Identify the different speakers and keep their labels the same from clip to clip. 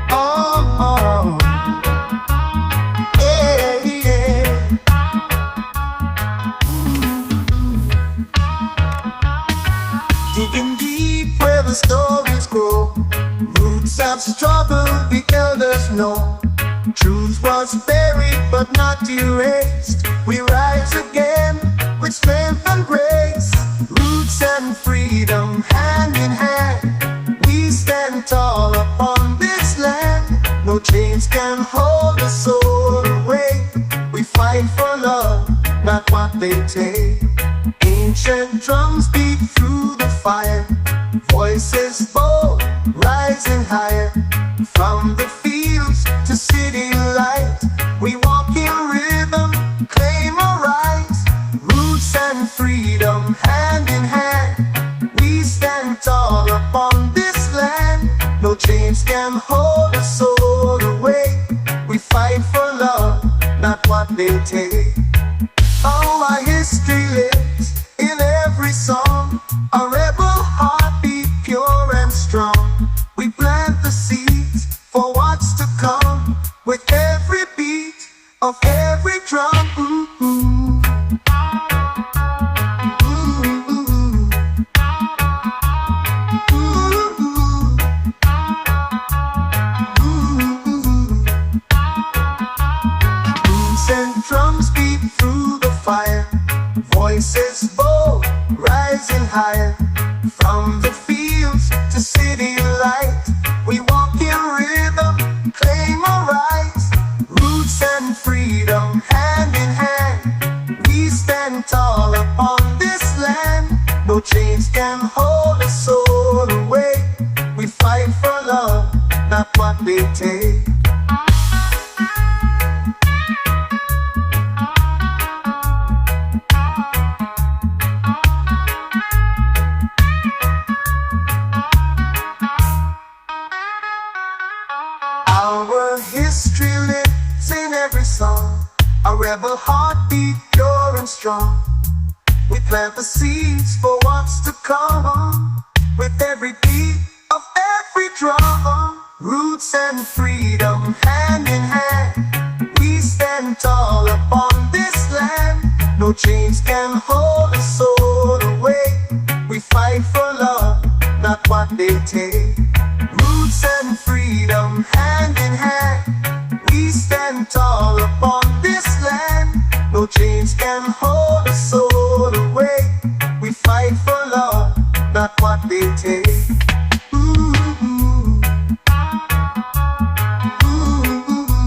Speaker 1: Oh, yeah, yeah. Digging deep where the stories grow. Roots of struggle, the elders know. Truth was buried but not erased. We rise again with strength and grace. Roots and freedom hand in hand. We stand tall upon this land. No chains can hold the soul away. We fight for love, not what they take. Ancient drums beat through the fire. Voices bold, rising higher. From the fields to city light, we walk in rhythm, claim our rights. Roots and freedom hand in hand. We stand tall upon this land. No chains can hold a soul away. We fight for love, not what they take. Oh, our history lives in every song. A rebel heartbeat, pure and strong. We plant the seeds for what's to come. With every beat of every drum. Ooh, ooh. Ooh, ooh. Ooh, ooh. Drums and drums beat through the fire. Voices bold, rising higher. From the fields to city light, we walk in rhythm, claim our rights. Roots and freedom hand in hand. We stand tall upon this land. No chains can hold a soul away. We fight for love, not what they take. Our history lives in every song. A rebel heartbeat, pure and strong. We plant the seeds for what's to come. With every beat of every drum. Roots and freedom hand in hand. We stand tall upon this land. No chains can hold a soul away. We fight for love, not what they take. Roots and freedom hand in hand. We stand tall upon this land. No chains can hold a soul away. We fight for love, not what they take. Ooh, ooh. Ooh, ooh.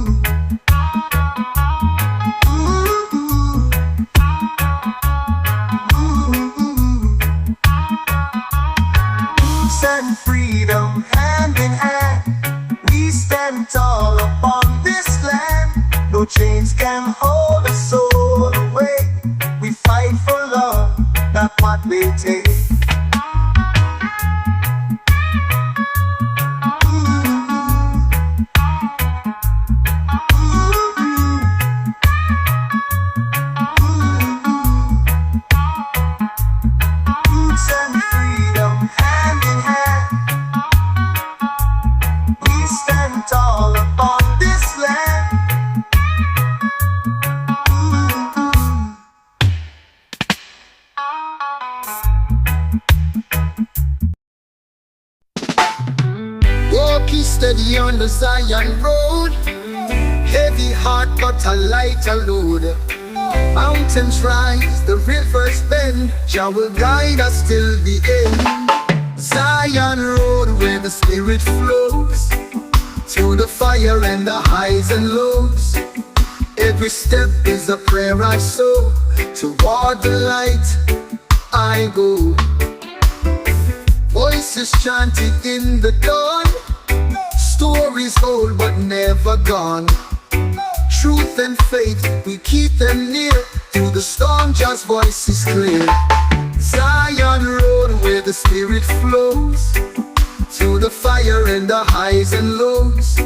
Speaker 1: Ooh, ooh. And freedom hand in hand. We stand tall upon this land. No chains can hold a soul away. We fight for love, not what they take. Roots and freedom hand in hand. We stand tall upon this land. Walking steady on the Zion road. Heavy heart but a lighter load. Mountains rise, the rivers bend. Jah will guide us till the end. Zion road where the spirit flows. Through the fire and the highs and lows. Every step is a prayer I sow. Toward the light I go. Voices chanting in the dawn. Stories old but never gone. Truth and faith, we keep them near. Through the storm, Jah's voice is clear. Zion road where the spirit flows. Through the fire and the highs and lows.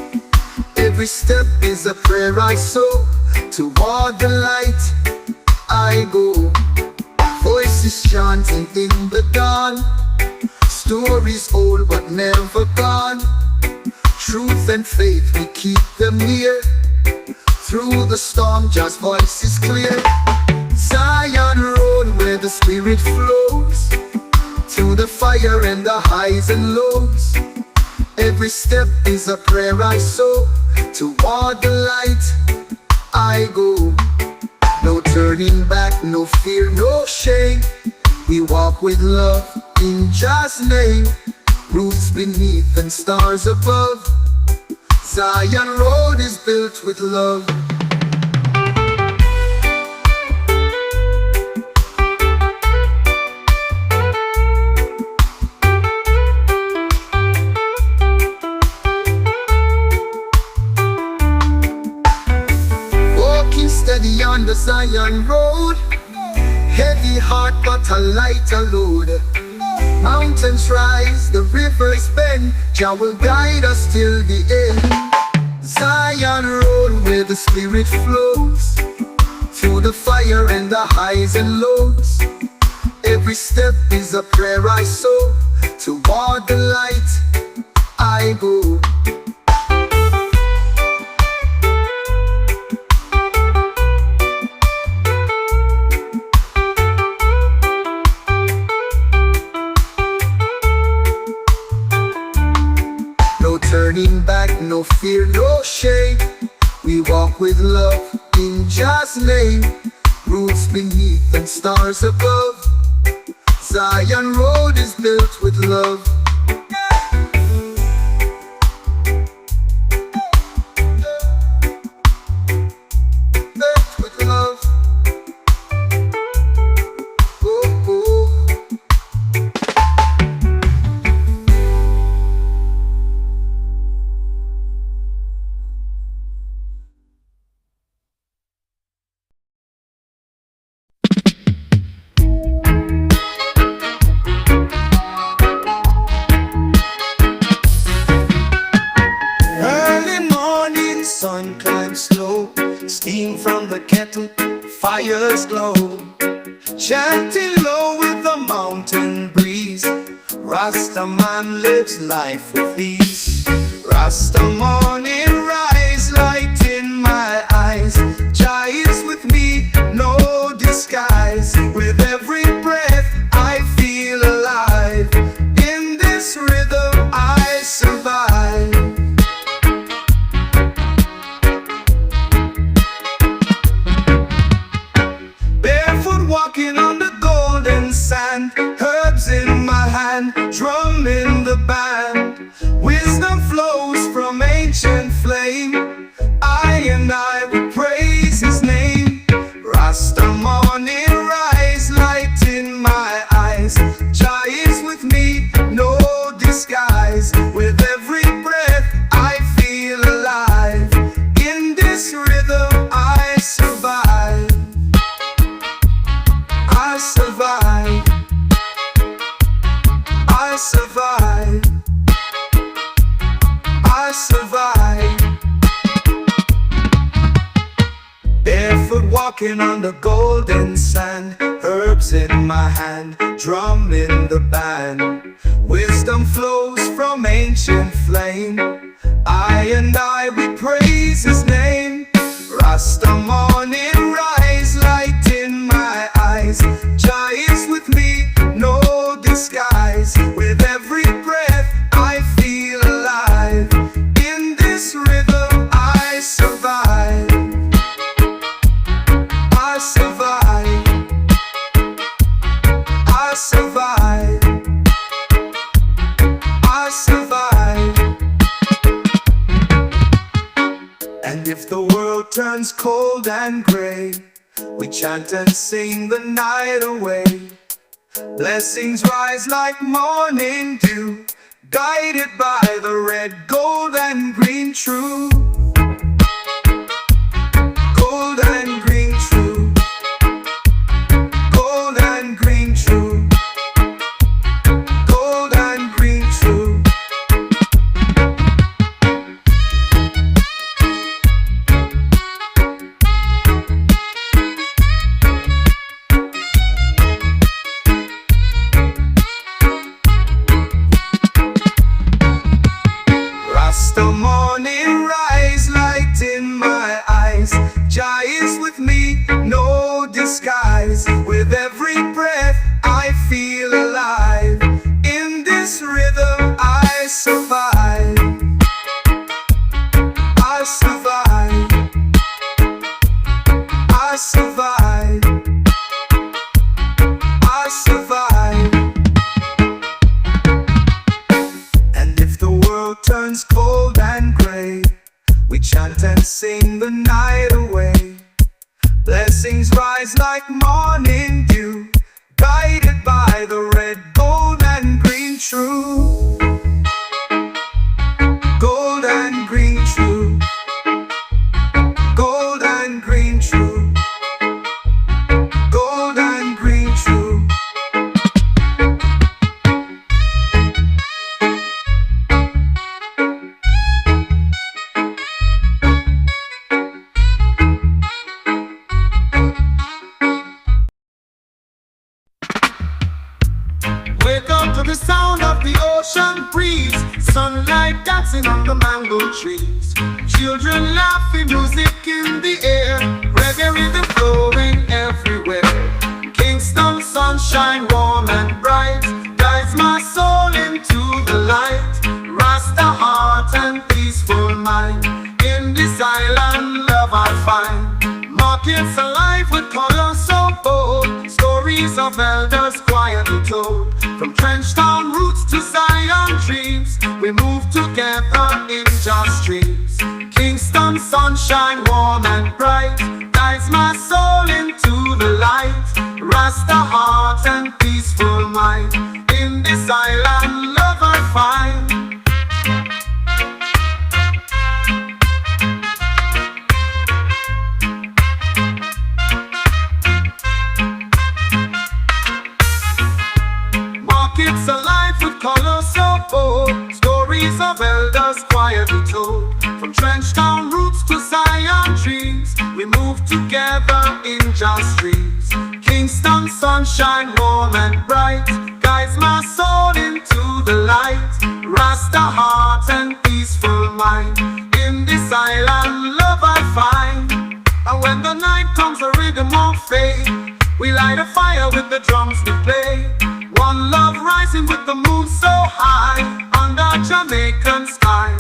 Speaker 1: Every step is a prayer I sow. Toward the light I go. Voices chanting in the dawn. Stories old but never gone. Truth and faith, we keep them near. Through the storm, Jah's voice is clear. Zion Road, where the spirit flows. Through the fire and the highs and lows. Every step is a prayer I sow. Toward the light I go. No turning back, no fear, no shame. We walk with love in Jah's name. Roots beneath and stars above. Zion Road is built with love. Walking steady on the Zion Road. Heavy heart but a lighter load. Mountains rise, the rivers bend. Jah will guide us till the end. Zion Road, where the spirit flows. Through the fire and the highs and lows. Every step is a prayer I sow. Toward the light I go. Turning back, no fear, no shame. We walk with love in Jah's name. Roots beneath and stars above. Zion Road is built with love. Built with love. Ooh, ooh. Sun climbs slow, steam from the kettle, fires glow. Chanting low with the mountain breeze, Rasta man lives life with ease. Rasta morning rise, light in my eyes. Jah is with me, no disguise. With every breath I feel alive. In this rhythm I survive. Walking on the golden sand, herbs in my hand, drum in the band. Wisdom flows from ancient flame. I and I will praise his name. Rasta morning rise, light in my eyes. Jah is with me, no disguise. With every breath I feel alive. In this rhythm I survive. I survive. I survive. I survive. Barefoot walking on the golden sand, herbs in my hand, drum in the band. Wisdom flows from ancient flame. I and I, we praise his name. Rasta morning rise, light in my eyes. Jah is with me, no disguise. With every breath I feel alive. In this rhythm I survive. I survive. I survive. I survive. And if the world turns cold and gray, we chant and sing the night away. Blessings rise like morning dew, guided by the red, gold and green true. Gold and green true. Gold and green true. Gold and green true. sound of the ocean breeze, sunlight dancing on the mango trees, children laughing, music in the air, reggae rhythm flowing everywhere. Kingston sunshine warm and bright guides my soul into the light. Rasta heart and peaceful mind, in this island love I find. Markets alive with color so bold, stories of elders quietly told. From trench town roots to Zion dreams, we move together in just dreams. Kingston sunshine warm and bright guides my soul into the light. Rasta heart and peaceful mind, in this island love I find. Markets alive with color so bold, stories of elders quietly told. From trench town roots to Zion dreams, we move together in just dreams. Kingston sunshine warm and bright guides my soul into the light. Rasta heart and peaceful mind, in this island love I find. And when the night comes the rhythm won't fade, we light a fire with the drums we play. One love rising with the moon so high under Jamaican sky.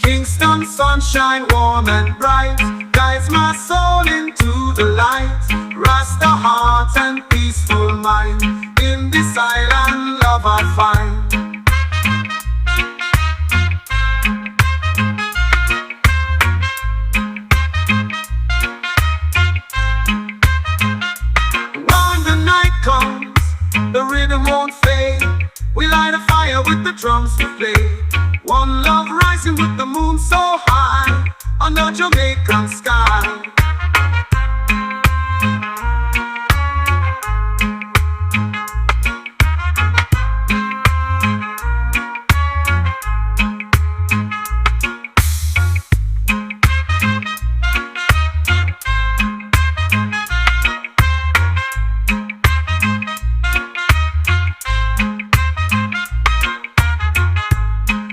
Speaker 1: Kingston sunshine warm and bright guides my soul into the light. Rasta heart and peaceful mind, in this island love I find. When the night comes, the rhythm won't fade, we light a fire with the drums to play. One love rising with the moon so high under Jamaican sky.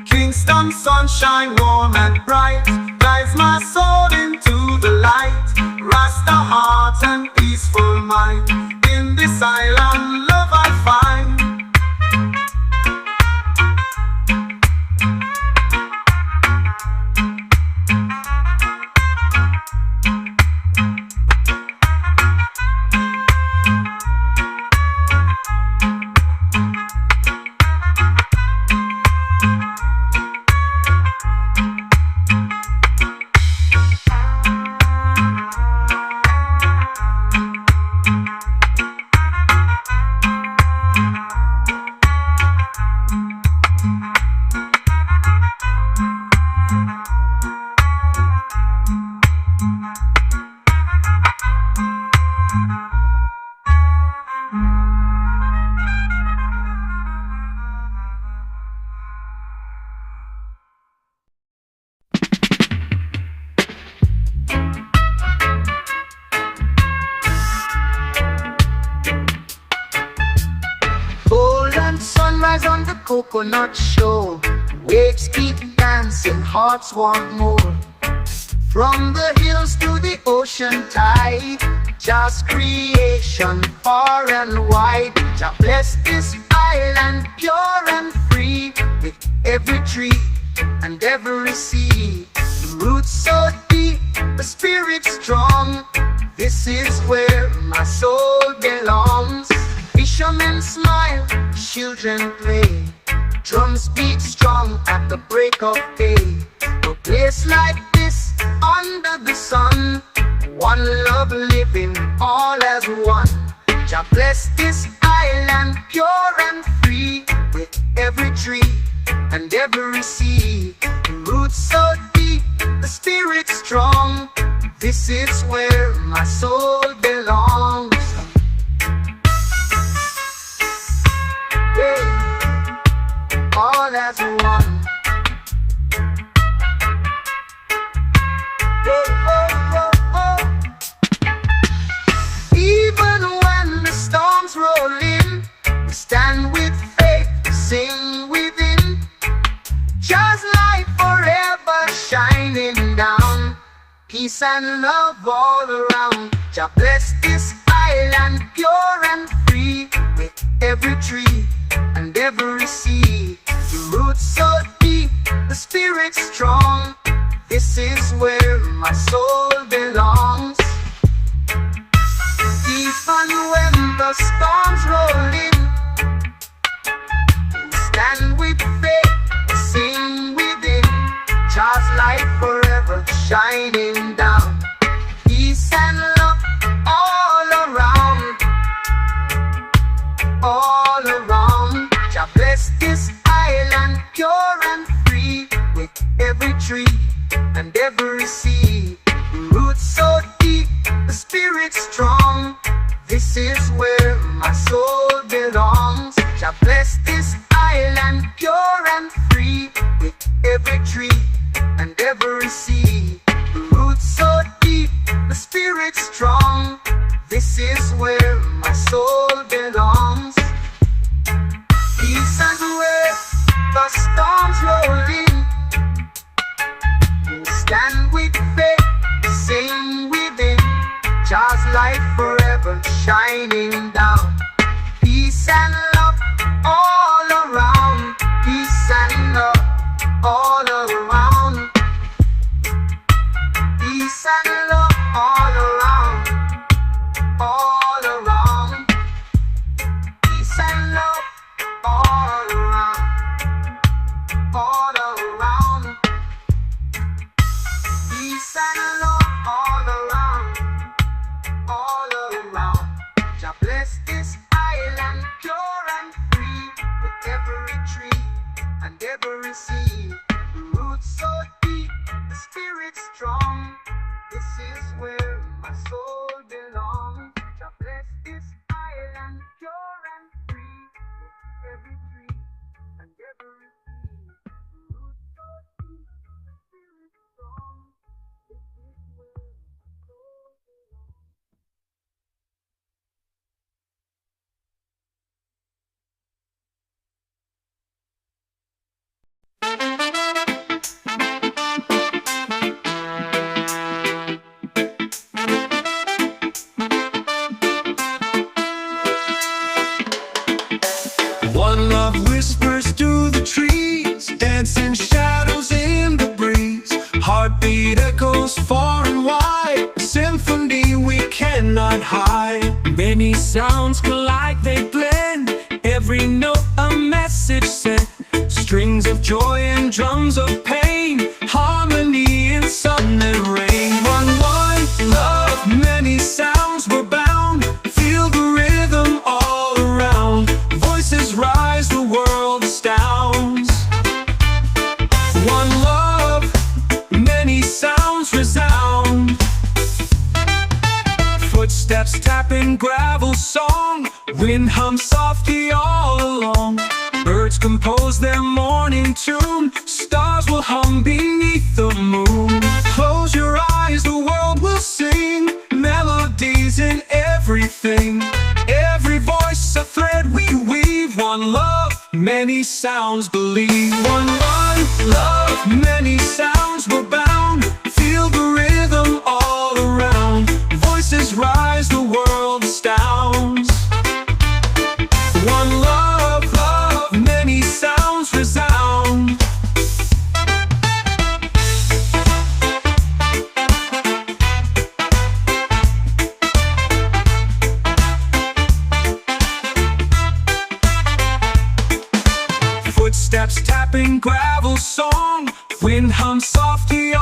Speaker 1: Kingston sunshine warm and bright guides my soul into the light. Rasta heart and peaceful mind, in this island love I find. Sunrise on the coconut shore, waves keep dancing, hearts want more. From the hills to the ocean tide, just creation far and wide. Jah bless this island pure and free, with every tree and every sea. The roots so deep, the spirit strong, this is where my soul belongs. Fishermen smile, children play, drums beat strong at the break of day. A place like this, under the sun, one love living all as one. Jah bless this island pure and free, with every tree and every sea. The roots so deep, the the spirit strong. This is where my soul belongs. Yeah. All as one. Oh, oh, oh, oh. Even when the storms roll in, we stand with faith, sing within. Just light forever shining down. Peace and love all around. Jah bless this island pure and free, with every tree and every sea. The roots so deep, the spirit strong. This is where my soul belongs. Even when the storms roll in, we stand with faith, sing within. Just light forever shining down. Peace and love all around. All around. Jah bless this island pure and free, with every tree and every sea. Roots so deep, the spirit strong. This is where my soul belongs. Jah bless this island pure and free, with every tree and every sea. Roots so deep, the spirit strong. This is where my soul belongs. Peace and where the storms roll in, we stand with faith, sing within. Just light forever shining down. Peace and love all around. Peace and love all around. Peace and love all around. All around. Peace and love all around. All around. Peace and love all around. All around. Jah bless this island pure and free, with every tree and every sea. Roots so deep, the spirit strong. This is where my soul belongs. Jah bless this island pure and free, with every tree and every sea. Roots so deep, the spirit strong. This is where my soul belongs.
Speaker 2: One love whispers through the trees, dancing shadows in the breeze. Heartbeat echoes far and wide, a symphony we cannot hide. Many sounds collide, they blend, every note a message sent. Strings of joy and drums of pain, harmony in sun and rain. One love, many sounds were bound. Feel the rhythm all around. Voices rise, the world astounds. One love, many sounds resound. Footsteps tapping gravel song, wind hums softly all along. Birds compose their morning tune, stars will hum beneath the moon. Close your eyes, the world will sing, melodies in everything. Every voice a thread we weave. One love, many sounds believe. One love, many sounds were bound. Feel the rhythm all around. Voices rise, the world astounds. One love, many sounds resound. Footsteps tapping gravel song, wind hums softly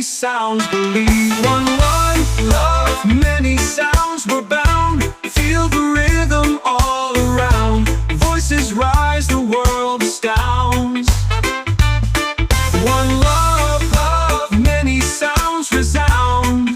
Speaker 2: many sounds. Believe one love, many sounds were bound. Feel the rhythm all around. Voices rise, the world astounds. One love, many sounds resound.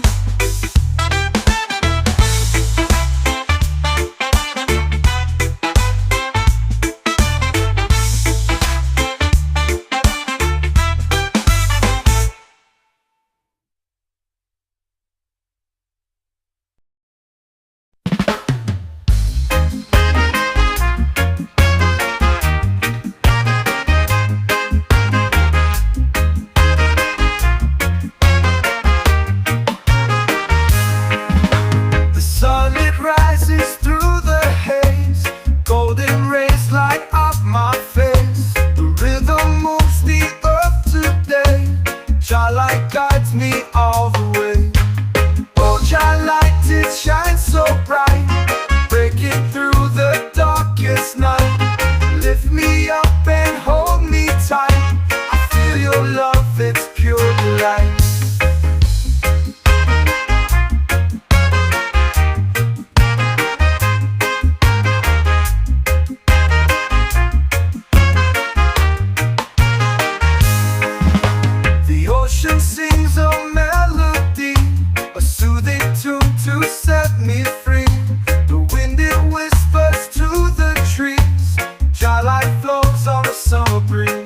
Speaker 3: The sun, it rises through the haze. Golden rays light up my face. The rhythm moves the earth today. Jah light guides me all the way. Oh, Jah light, it shines so bright, breaking through the darkest night. Lift me up and hold me tight. I feel your love, it's pure delight. The ocean sings a melody, a soothing tune to set me free. The wind, it whispers to the trees. Jah light flows on a summer breeze.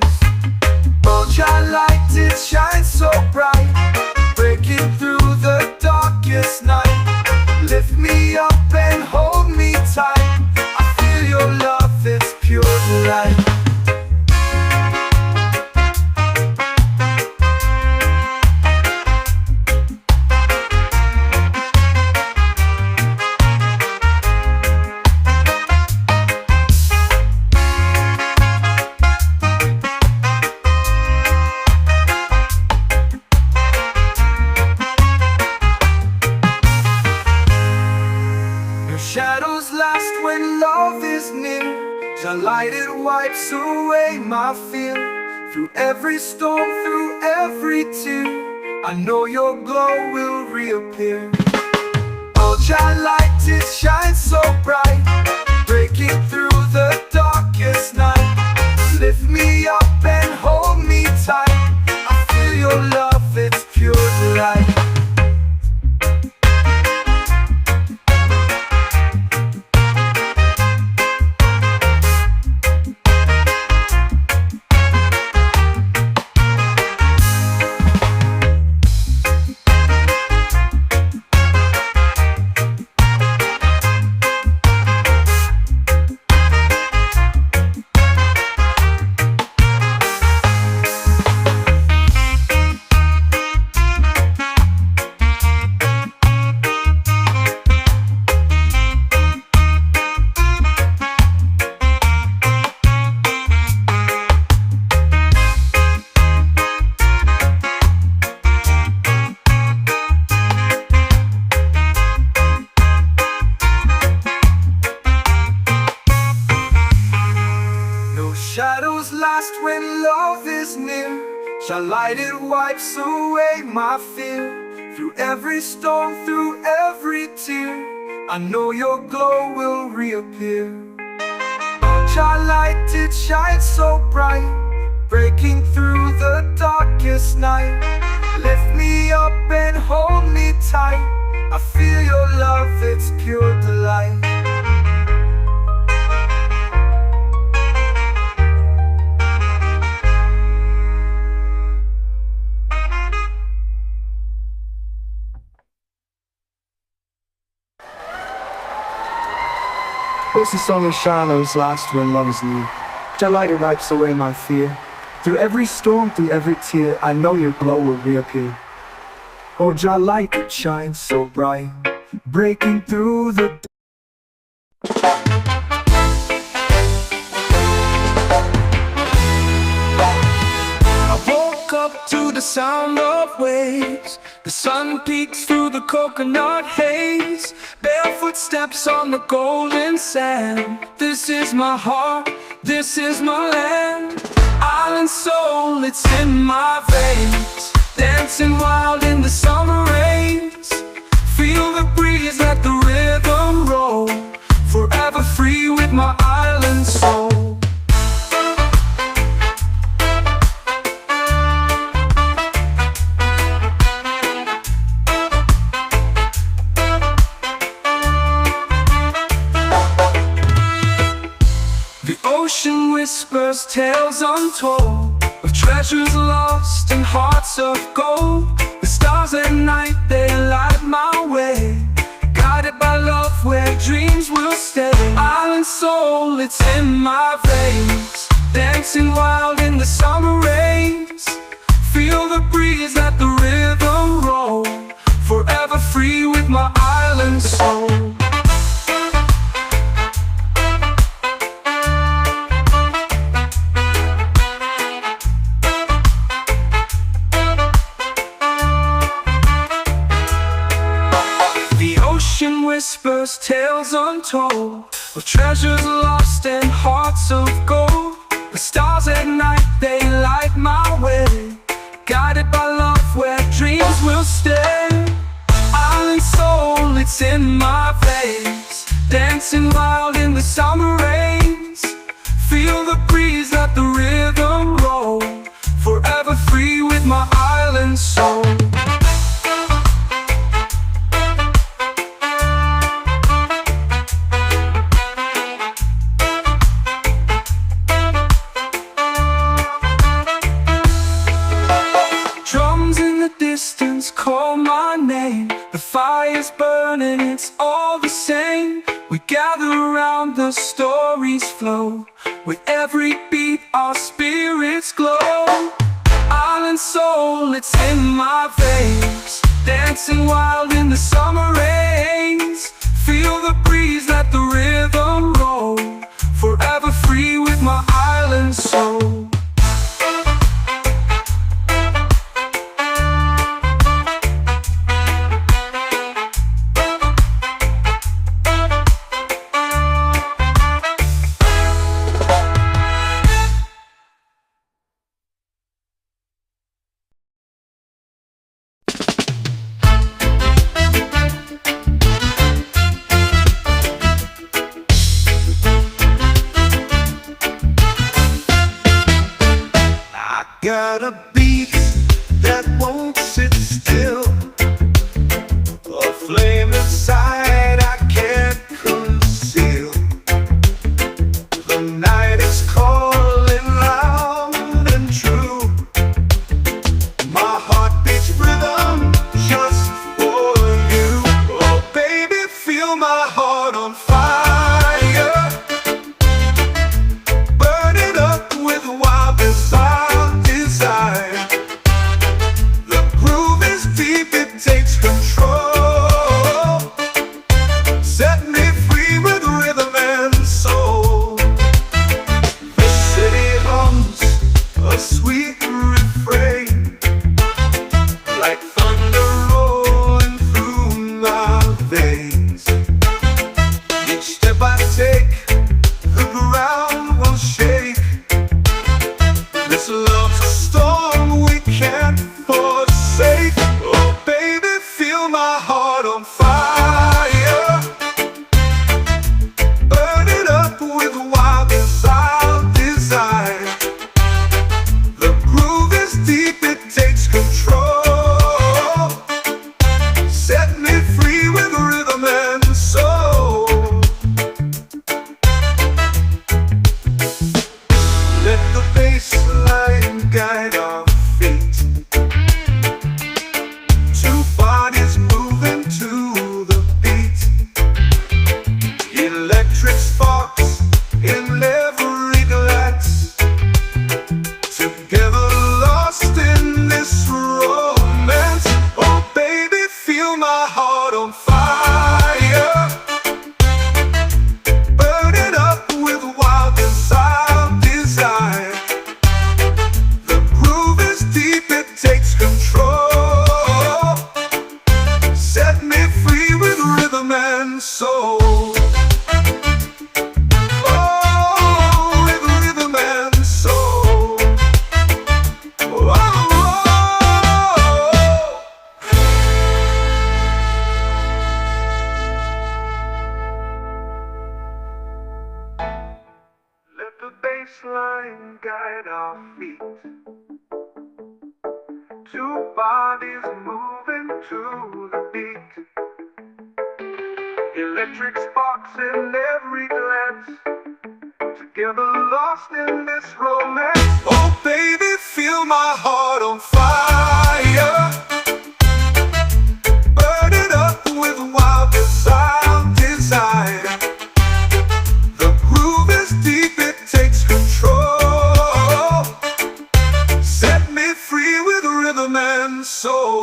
Speaker 3: Oh, Jah light, it shines so bright, breaking through the darkest night. Lift me up and hold me tight. I feel your love, it's pure delight. No shadows last when love is near. Jah light, it wipes away my fear. Through every storm, through every tear, I know your glow will reappear. Oh, Jah light, it shines so bright, breaking through the darkest night. Lift me up and hold me tight. I feel your love, it's pure delight. Shadows last when love is near. Jah light, it wipes away my fear. Through every storm, through every tear, I know your glow will reappear. Jah light, it shines so bright, breaking through the darkest night. Lift me up and hold me tight. I feel your love, it's pure delight. This is song of shadows last when love is near. Jah light, it wipes away my fear. Through every storm, through every tear, I know your glow will reappear. Oh, Jah light, it shines so bright, breaking through the
Speaker 2: I woke up to the sound of waves. The sun peeks through the coconut haze. Barefoot steps on the golden sand. This is my heart, this is my land. Island soul, it's in my veins.
Speaker 3: dancing wild in the summer rains. Feel the breeze, let the rhythm roll, forever free with my island soul. The ocean whispers tales untold of treasures lost and hearts of gold. The stars at night, they light my way, guided by love where dreams will stay. Island soul, it's in my veins, dancing wild in the summer rains. Feel the breeze, let the rhythm roll, forever free with my island soul. Whispers tales untold of treasures lost and hearts of gold. The stars at night, they light my way, guided by love where dreams will stay. Island soul, it's in my veins, dancing wild in the summer rains. Feel the breeze, let the rhythm roll, forever free with my island soul. Call my name, the fire's burning, it's all the same. We gather around, the stories flow, with every beat our spirits glow. Island soul, it's in my veins, dancing wild in the summer rains. Feel the breeze, let the rhythm roll, forever free with my island soul.
Speaker 1: Got a beat that won't sit still, a flame inside I can't conceal. The night is calling loud and true. My heart beats rhythm just for you. Oh baby, feel my heart on fire, burn it up with wild desire. The groove is deep, it takes control. Set me free with rhythm and soul. The city hums a sweet refrain, like thunder rolling through my veins. Each step I take, the ground will shake. This love's a storm we can't forsake. Oh baby, feel my heart on fire, burn it up with wild desire. The groove is deep, it takes control. Set me free with rhythm and soul. Let the bass line guide our feet, two bodies moving to the beat. Electric sparks in every glance, together lost in this romance. Oh baby, feel my heart on fire, burn it up with wild desire. The groove is deep, it takes control. Set me free with rhythm and soul. Oh, with rhythm and soul. Oh, oh, oh.
Speaker 3: bodies moving to the beat. Electric sparks in every glance, together lost in this romance. Oh baby, feel my heart on fire, burn it up with wild desire. The groove is deep, it takes control. Set me free with rhythm and soul.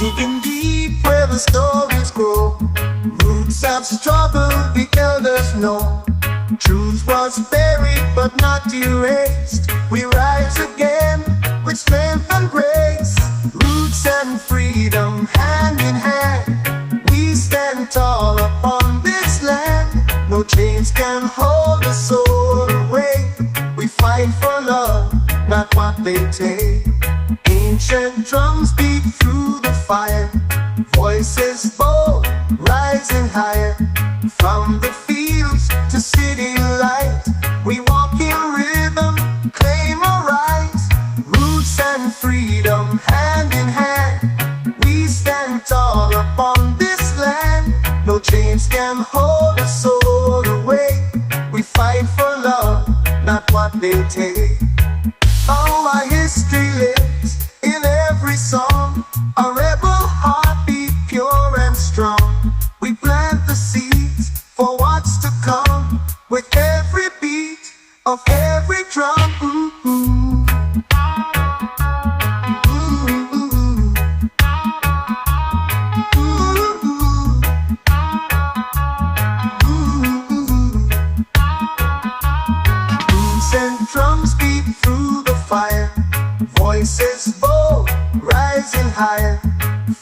Speaker 1: Digging deep where the stories grow, roots of struggle the elders know. Truth was buried but not erased. We rise again with strength and grace. Roots and freedom hand in hand, we stand tall upon this land. No chains can hold the soul away. We fight for love, not what they take. Ancient drums beat through the fire, voices bold, rising higher. From the fields to city light, we walk in rhythm, claim our rights. Roots and freedom hand in hand, we stand tall upon this land. No chains can hold a soul away. We fight for love, not what they take. Oh, our history lives in every song, a rebel heartbeat pure and strong. We plant the seeds for what's to come, with every beat of every drum. Roots and drums beat through the fire, voices bold, rising higher.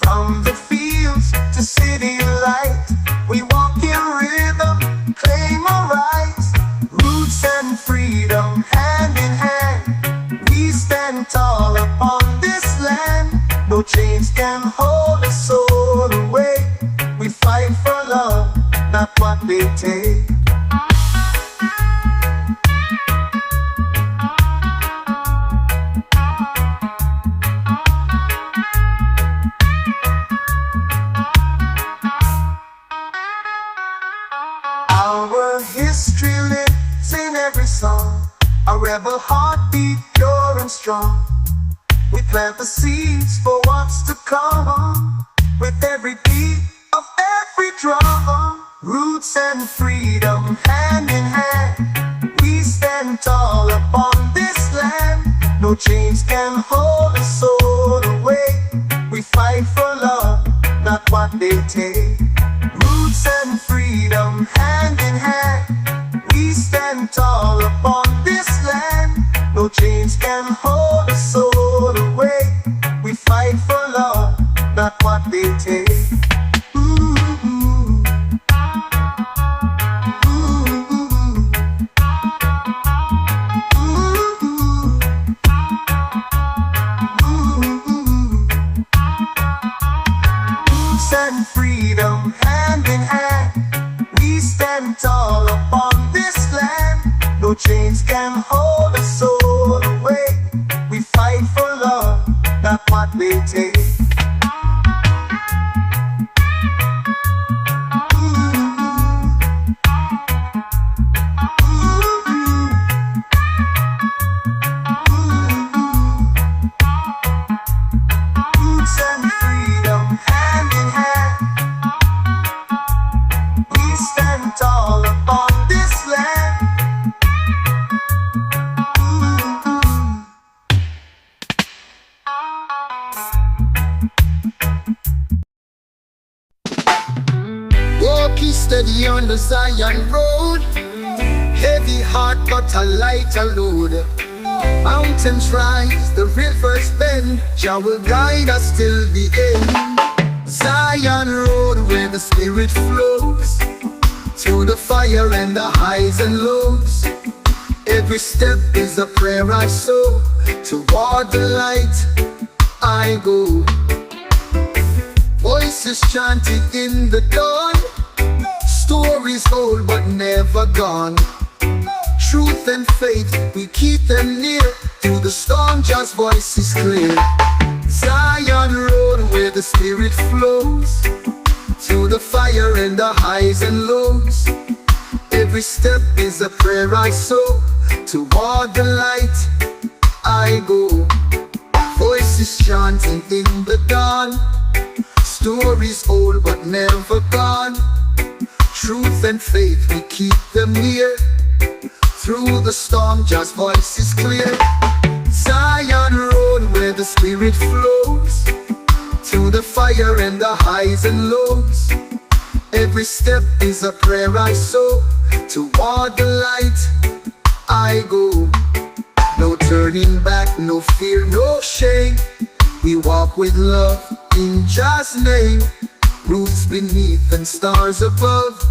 Speaker 1: From the fields to city light, we walk in rhythm, claim our rights. Roots and freedom hand in hand, we stand tall upon this land. No chains can hold a soul away. We fight for love, not what they take. Our history lives in every song, a rebel heartbeat pure and strong. We plant the seeds for what's to come, with every beat of every drum. Roots and freedom hand in hand, we stand tall upon this land. No chains can hold a soul away. We fight for love, not what they take. Roots and freedom hand in hand, we stand tall upon this land. No chains can hold a soul away. We fight for love, not what they take. Roots and freedom hand in hand, we stand tall upon this land. No chains can hold a soul away. We fight for love, not what they take. Roots and freedom. steady on the Zion road. Heavy heart but a lighter load. Mountains rise, the rivers bend, Jah will guide us till the end. Zion road where the spirit flows, through the fire and the highs and lows. Every step is a prayer I sow, toward the light I go. Voices chanting in the dawn, stories old but never gone. Truth and faith, we keep them near, through the storm Jah's voice is clear. Zion road where the spirit flows, through the fire and the highs and lows. Every step is a prayer I sow, toward the light I go. Voices chanting in the dawn, stories old but never gone. Truth and faith, we keep them near, through the storm Jah's voice is clear. Zion road where the spirit flows, through the fire and the highs and lows. Every step is a prayer I sow, toward the light I go. No turning back, no fear, no shame. We walk with love in Jah's name. Roots beneath and stars above,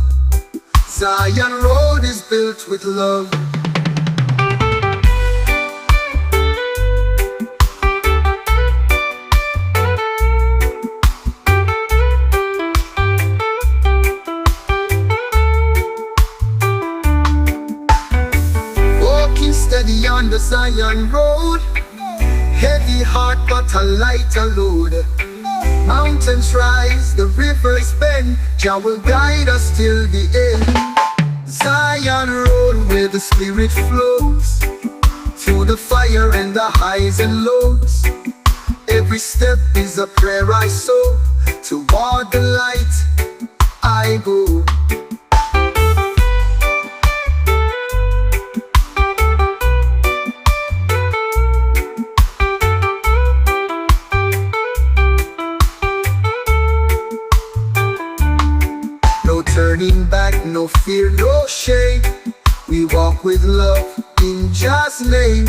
Speaker 1: Zion road is built with love. Walking steady on the Zion road, heavy heart but a lighter load. Mountains rise, the rivers bend, Jah will guide us till the end. Zion road where the spirit flows, through the fire and the highs and lows. Every step is a prayer I sow, toward the light I go. Turning back, no fear, no shame. We walk with love in Jah's name.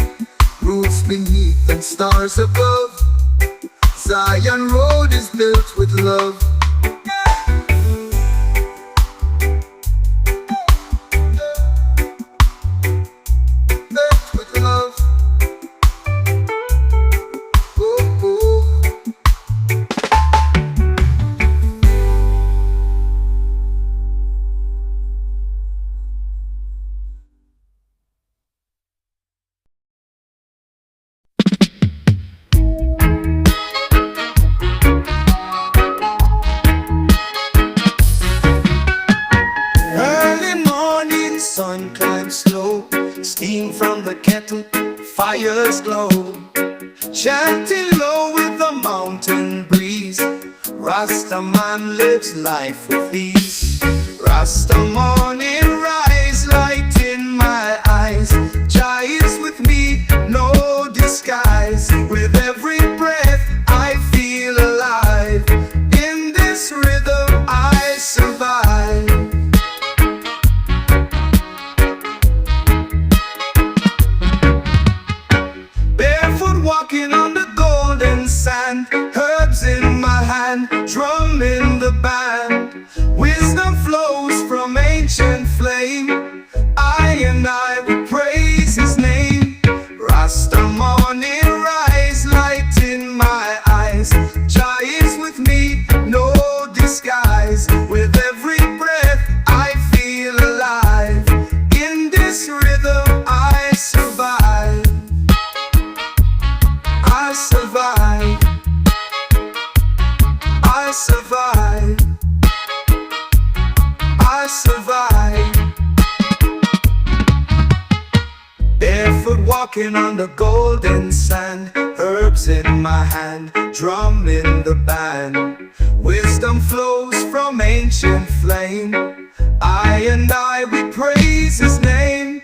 Speaker 1: Roots beneath and stars above, Zion road is built with love. Built with love. Oh, oh.
Speaker 3: Sun climbs slow, steam from the kettle, fires glow. Chanting low with the mountain breeze, Rasta man lives life with ease. Rasta morning rise, light in my eyes. Jah is with me, no disguise. With every breath I feel alive. In this rhythm I survive. Walking on the golden sand, herbs in my hand, drum in the band. Wisdom flows from ancient flame, I and I will praise his name. Rasta morning rise, light in my eyes. Jah is with me, no disguise. With every breath I feel alive. In this rhythm I survive. I survive. I survive. I survive. Barefoot walking on the golden sand, herbs in my hand, drum in the band. Wisdom flows from ancient flame, I and I we praise his name.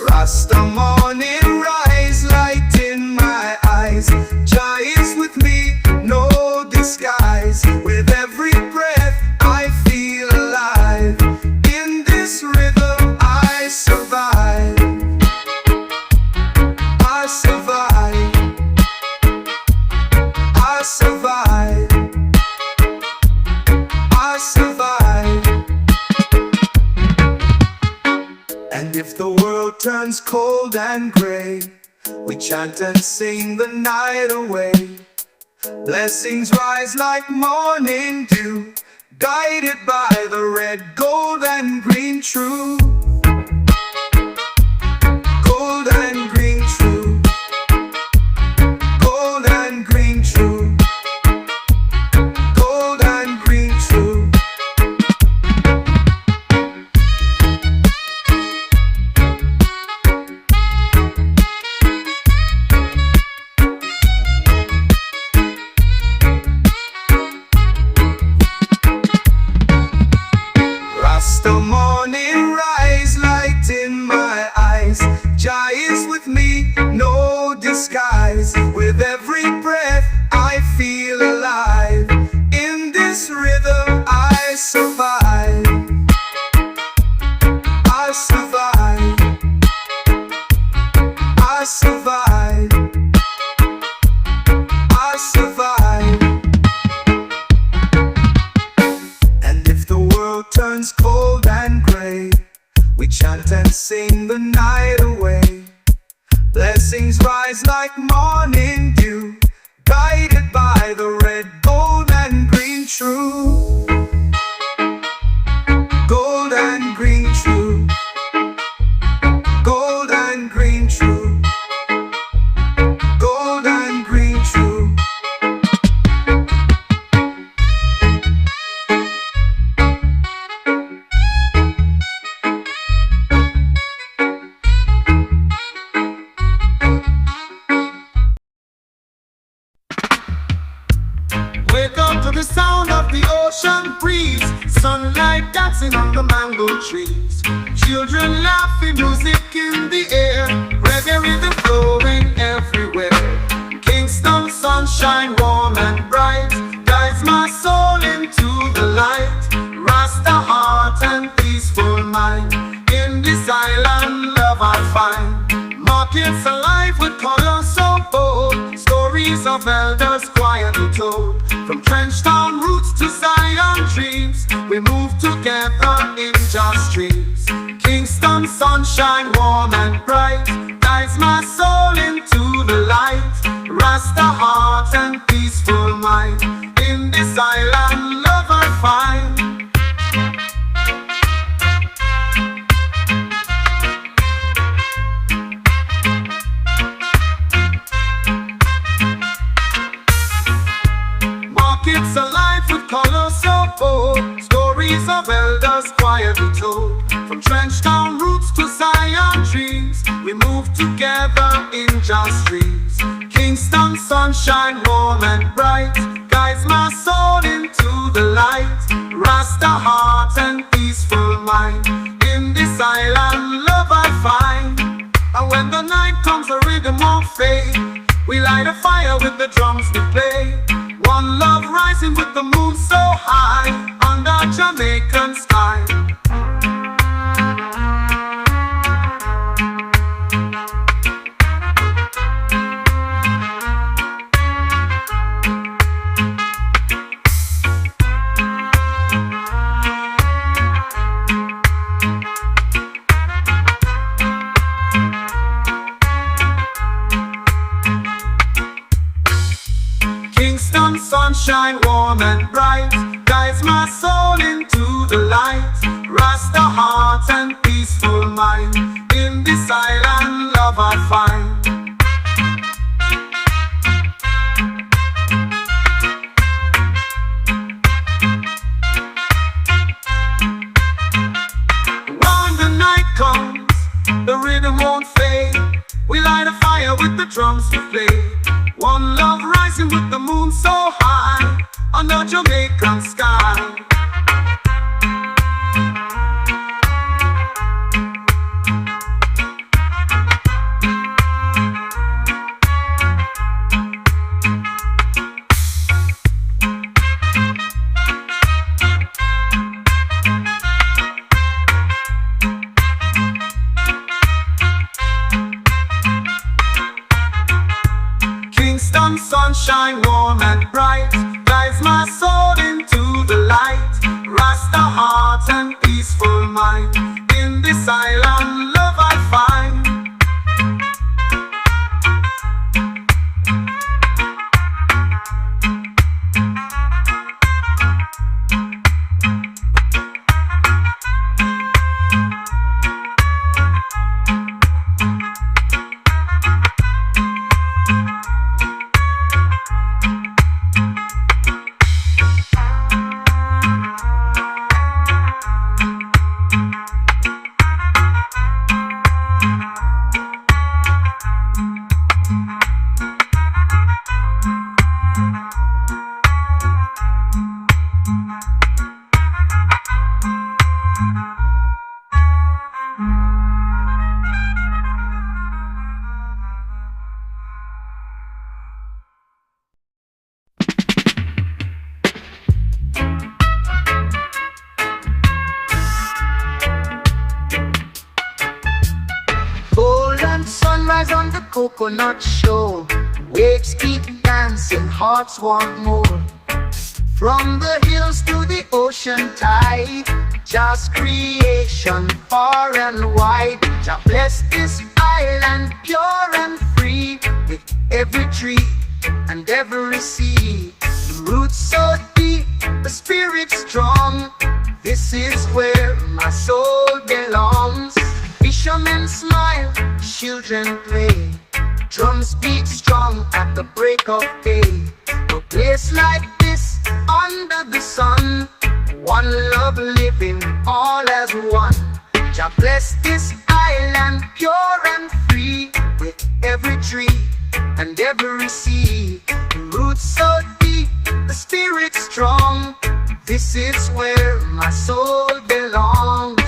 Speaker 3: Rasta morning rise, light in my eyes. Jah is with me, no disguise. With every breath I feel alive. if the world turns cold and gray, we chant and sing the night away. Blessings rise like morning dew, guided by the red, gold, and green true. Gold and green true. Gold and green true. Gold and green true. Rasta morning rise, light in my eyes. Jah is with me, no disguise. With every breath I feel alive. In this rhythm I survive. I survive. I survive. I survive. And if the world turns cold and gray, we chant and sing the night away. Blessings rise like morning dew, guided by the red, gold, and green true. Gold and green true. Gold and green true. Gold and green true.
Speaker 1: Wake up to the sound of the ocean breeze, sunlight dancing on the mango trees, children laughing, music in the air, reggae rhythm flowing everywhere. Kingston sunshine warm and bright guides my soul into the light. Rasta heart and peaceful mind, in this island love I find. Markets alive with colors so bold, stories of elders quietly told. From trench town roots to Zion dreams, we move together in just dreams. Kingston sunshine warm and bright guides my soul into the light. Rasta heart and peaceful mind, in this island love I find. Markets alive with colors so bold, stories of elders quietly told. From trench town roots to Zion dreams, we move together in just dreams. Kingston sunshine warm and bright guides my soul into the light. Rasta heart and peaceful mind, in this island love I find. And when the night comes the rhythm won't fade, we light a fire with the drums we play. One love rising with the moon so high under Jamaican sky. Kingston sunshine warm and bright guides my soul into the light. Rasta heart and peaceful mind, in this island love I find. When the night comes, the rhythm won't fade. We light a fire with the drums to play. One love rising with the moon so high under Jamaican sky. Kingston sunshine warm and bright guides my soul into the light. Rasta heart and peaceful mind, in this island love I coconut show. Waves keep dancing, hearts want more. From the hills to the ocean tide, just creation far and wide. Jah bless this island pure and free, with every tree and every sea. The roots so deep, the spirit strong. This is where my soul belongs. Fishermen smile, children play. Drums beat strong at the break of day. A place like this, under the sun, one love living all as one. Jah bless this island pure and free, with every tree and every sea. The roots so deep, the spirit strong. This is where my soul belongs.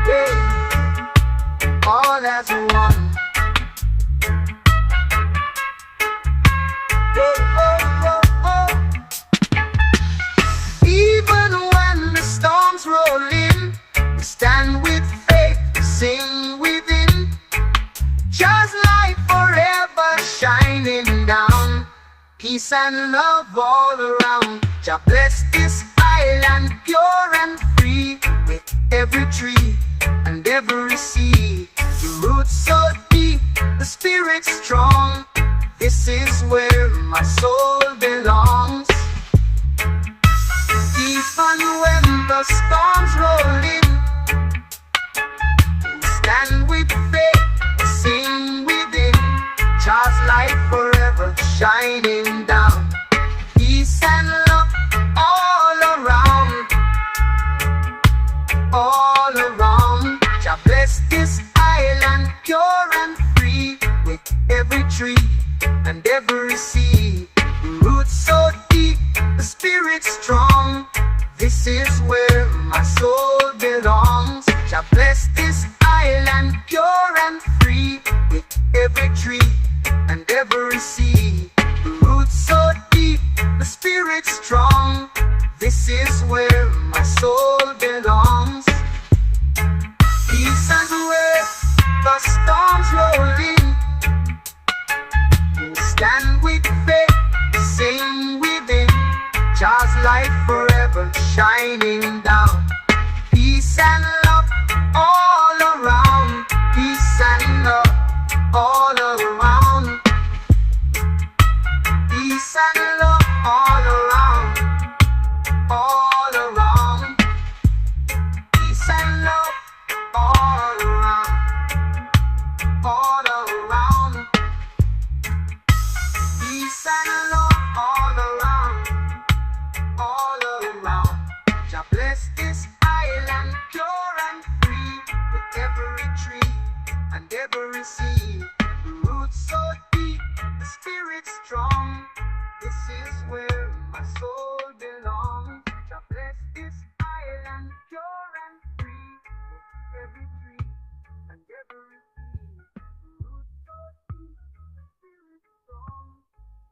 Speaker 1: Yeah. All as one. Oh, oh, oh, oh. Even when the storms roll in, we stand with faith, sing within. Just light forever shining down. Peace and love all around. Jah bless this island pure and free, with every tree and every sea. The roots so deep, the spirit strong. This is where my soul belongs. Even when the storms roll in, we stand with faith, sing within. Just light forever shining down. Peace and love all around, all around. Jah bless this island pure and free, with every tree and every sea. The roots so deep, the spirit strong. This is where my soul belongs. Jah bless this island pure and free, with every tree and every sea. The roots so deep, the spirit strong. This is where my soul belongs. Peace and where the storms roll in, we stand with faith, sing within. Just light forever shining down. Peace and love all around. Peace and love all around. Peace and love all around, all around. Peace and love all around, all around. Peace and love all around, all around. Jah bless this island pure and free, with every tree and every sea. The roots so deep, the spirit strong. This is where my soul belongs. Jah bless this island pure and free, with every tree and every sea. The roots so deep, the spirit strong.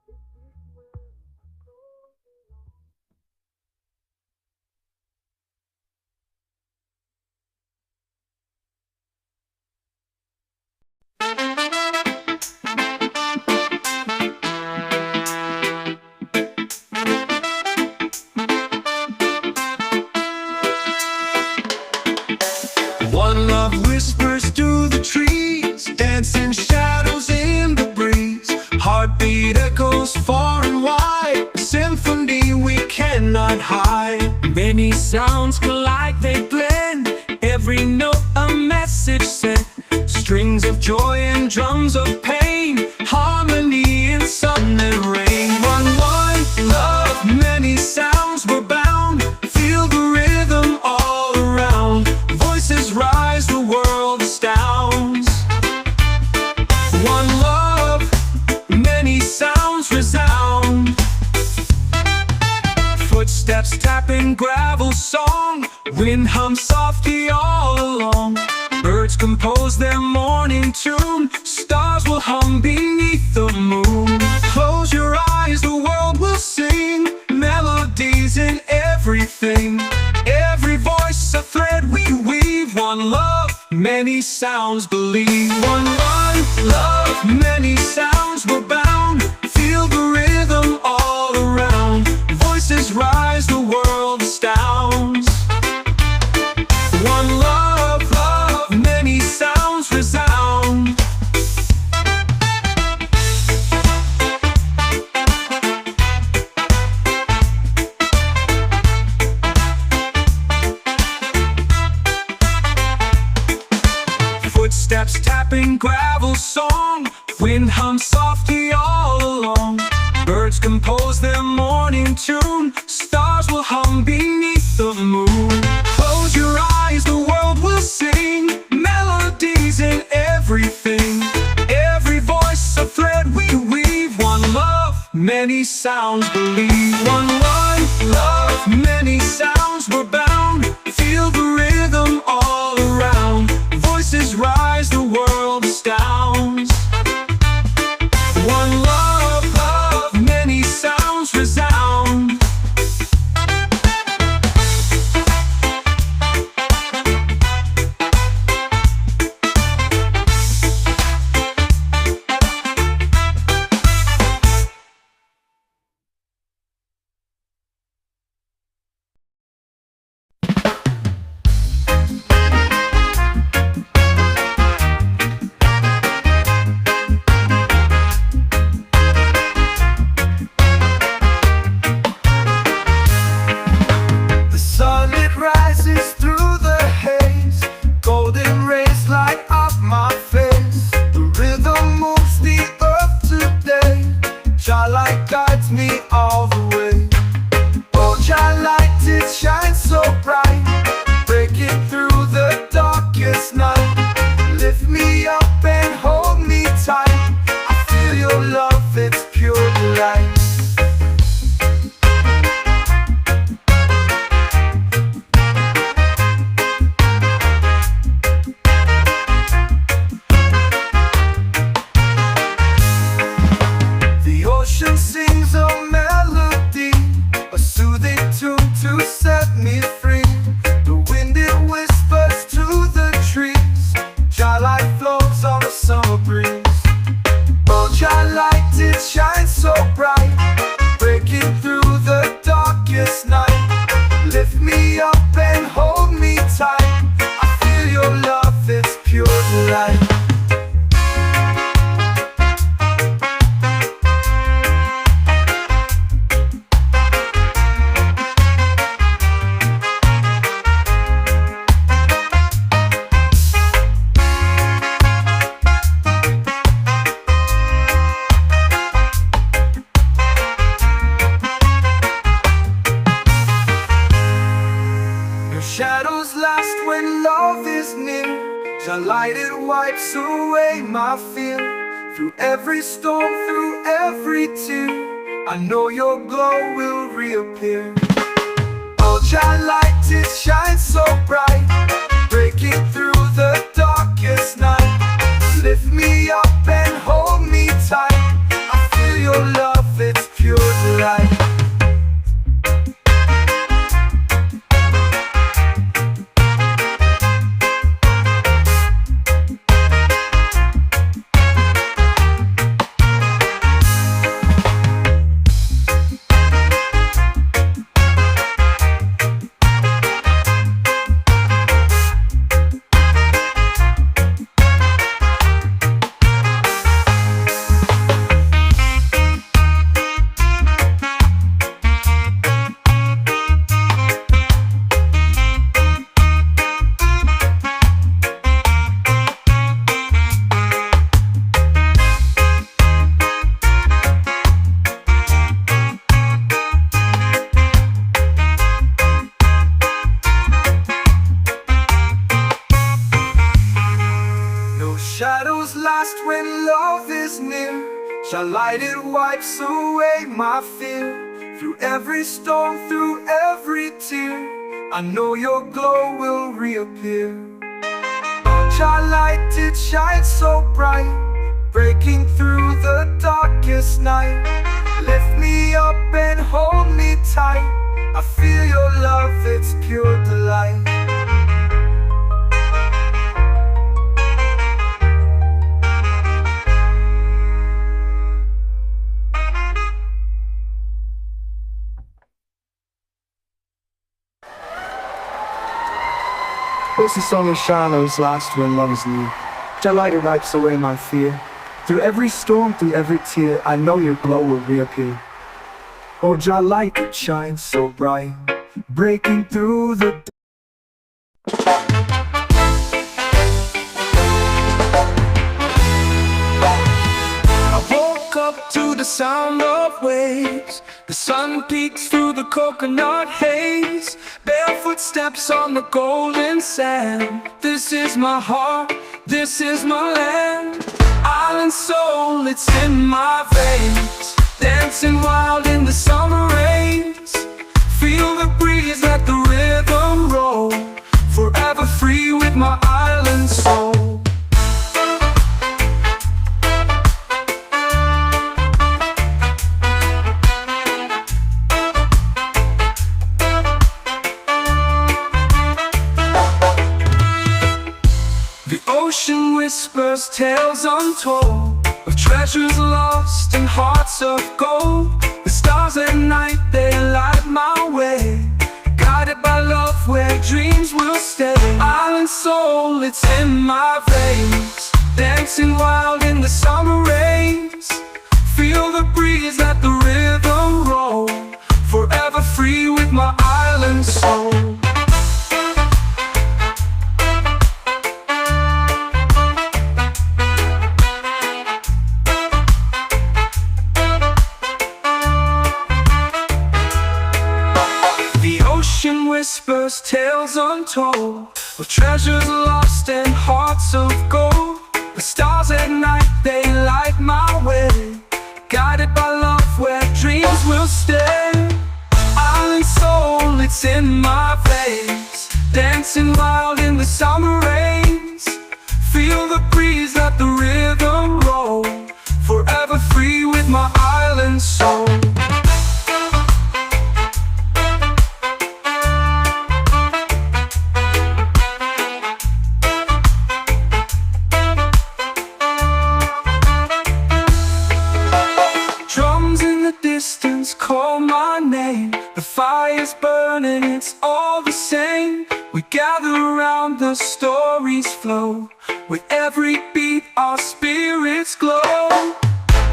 Speaker 1: This is where my soul belongs.
Speaker 2: One love whispers through the trees, dancing shadows in the breeze. Heartbeat echoes far and wide, a symphony we cannot hide. Many sounds collide, they blend, every note a message sent. Strings of joy and drums of pain, harmony in sun and rain. One love, many sounds were bound. Feel the rhythm all around. Voices rise, the world astounds. One love, many sounds resound. Footsteps tapping gravel song, wind hums softly all along. Birds compose their morning tune, stars will hum beneath the moon. Close your eyes, the world will sing, melodies in everything. Every voice a thread we weave. One love, many sounds believe. One life, love, many sounds we're bound. Feel the rhythm all around. Voices rise, the world astounds. One love, love, many sounds resound. Footsteps tapping gravel song. Wind hums softly all along. Birds compose their morning tune. Stars will hum beneath the moon. Close your eyes, the world will sing. Melodies in everything. Every voice a thread we weave. One love, many sounds believe. One life, love, many sounds we're bound. Feel the rhythm all around. Voices rise, the world astounds. One love, love, many sounds resound.
Speaker 3: The sun, it rises through the haze. Golden rays light up my face. The rhythm moves the earth today. Jah light guides me all the way. Oh, Jah light, it shines so bright, breaking through the darkest night. Lift me up and hold me tight. I feel your love, it's pure delight. The ocean sings a melody, a soothing tune to set me free. The wind, it whispers to the trees. Jah light flows on a summer breeze. Oh, Jah light, it shines so bright, breaking through the darkest night. Lift me up and hold me tight. I feel your love, it's pure delight. Your shadows last when love is near. Jah light, it wipes away my fear. Through every storm, through every tear, I know your glow will reappear. Oh, Jah light, it shines so bright, breaking through the darkest night. Lift me up and hold me tight. I feel your love, it's pure delight. Shadows last when love is near. Jah light, it wipes away my fear. Through every storm, through every tear, I know your glow will reappear. Jah light, it shines so bright, breaking through the darkest night. Lift me up and hold me tight. I feel your love, it's pure delight. This is song of shadows last when love is near. Your light wipes away my fear. Through every storm, through every tear, I know your glow will reappear. Oh, your light shines so bright, breaking through the I woke up to the sound of waves. The sun peeks through the coconut haze. Barefoot steps on the golden sand. This is my heart, this is my land. Island soul, it's in my veins. Dancing wild in the summer rains. Feel the breeze, let the rhythm roll. Forever free with my island soul. The ocean whispers tales untold of treasures lost and hearts of gold. The stars at night, they light my way. Guided by love where dreams will stay. Island soul, it's in my veins. Dancing wild in the summer rains. Feel the breeze, let the rhythm roll. Forever free with my island soul. Whispers tales untold of treasures lost and hearts of gold. The stars at night, they light my way. Guided by love where dreams will stay. Island soul, it's in my veins. Dancing wild in the summer rains. Feel the breeze, let the rhythm roll. Forever free with my island soul. Call my name, the fire's burning, it's all the same. We gather around, the stories flow. With every beat our spirits glow.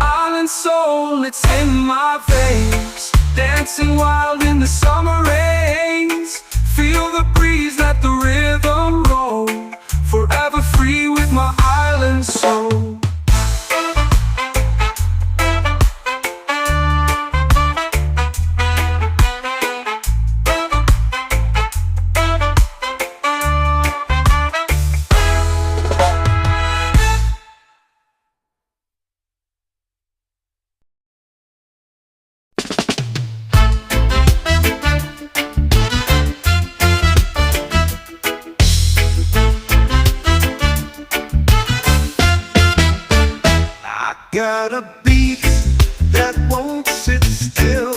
Speaker 3: Island soul, it's in my veins. Dancing wild in the summer rains. Feel the breeze, let the rhythm roll. Forever free with my island soul.
Speaker 1: Got a beat that won't sit still,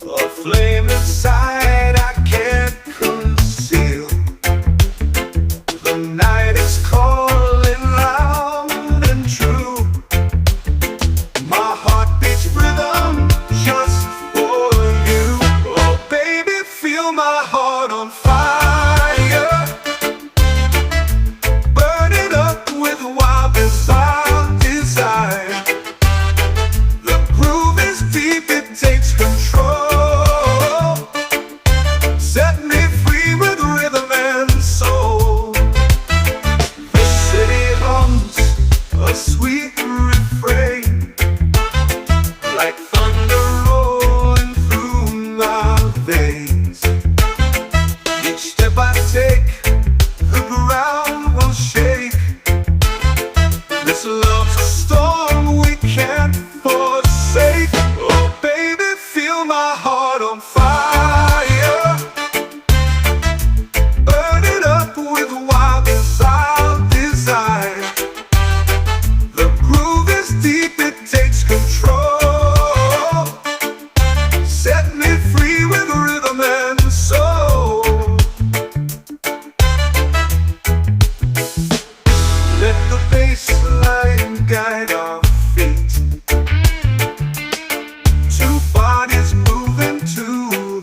Speaker 1: a flame inside I can't conceal. The night is calling loud and true. My heart beats rhythm just for you. Oh baby, feel my heart on fire, burning up with wild desire. The groove is deep, it takes control. Set me free with rhythm and soul. The city hums a sweet refrain, like thunder rolling through my veins. Each step I take, the ground will shake. This love's a storm we can't forsake. Oh baby, feel my heart on fire, burning up with wild desire. The groove is deep, it takes control. Set me free with rhythm and soul. Let the bass line guide our feet. Two bodies moving to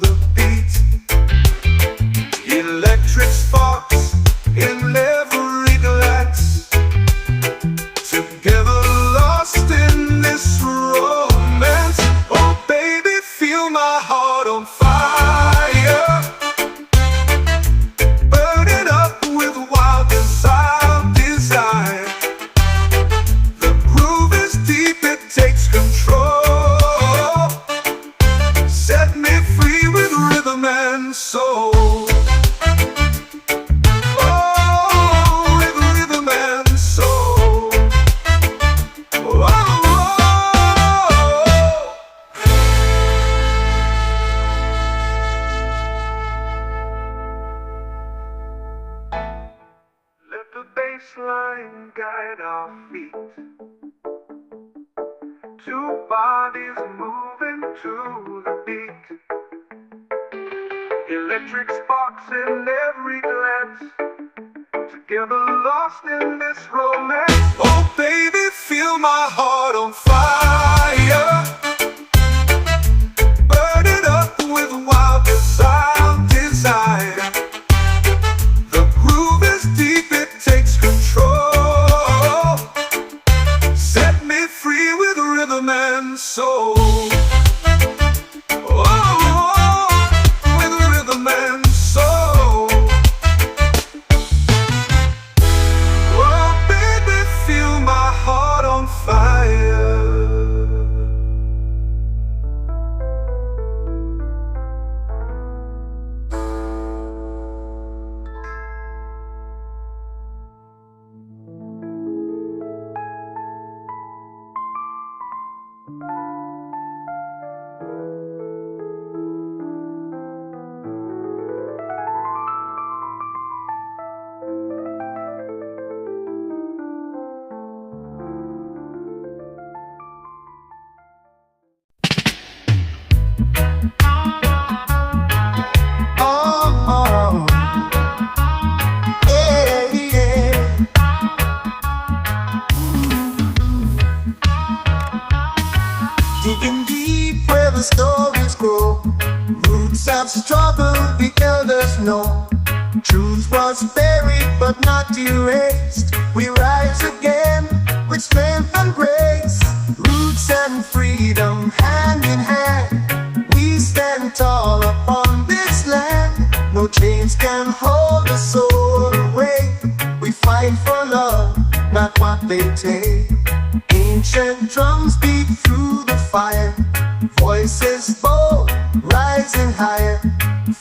Speaker 2: my heart on fire, burn it up with wild desire. The groove is deep, it takes control. Set me free with rhythm and soul.
Speaker 3: Baseline guide our feet, two bodies moving to the beat. Electric sparks in every glance, together lost in this romance.
Speaker 2: Oh baby, feel my heart on fire, burn it up with wild desire. The groove is deep, it takes control. Set me free with rhythm and soul. Oh, with rhythm and soul. Oh baby, feel my heart on fire.
Speaker 1: Digging deep where the stories grow, roots have struggled, the elders know. Truth was buried but not erased. We rise again with strength and grace. Roots and freedom hand in hand, we stand tall upon this land. No chains can hold the soul away. We fight for love, not what they take. Ancient drums beat through the fire, voices bold, rising higher.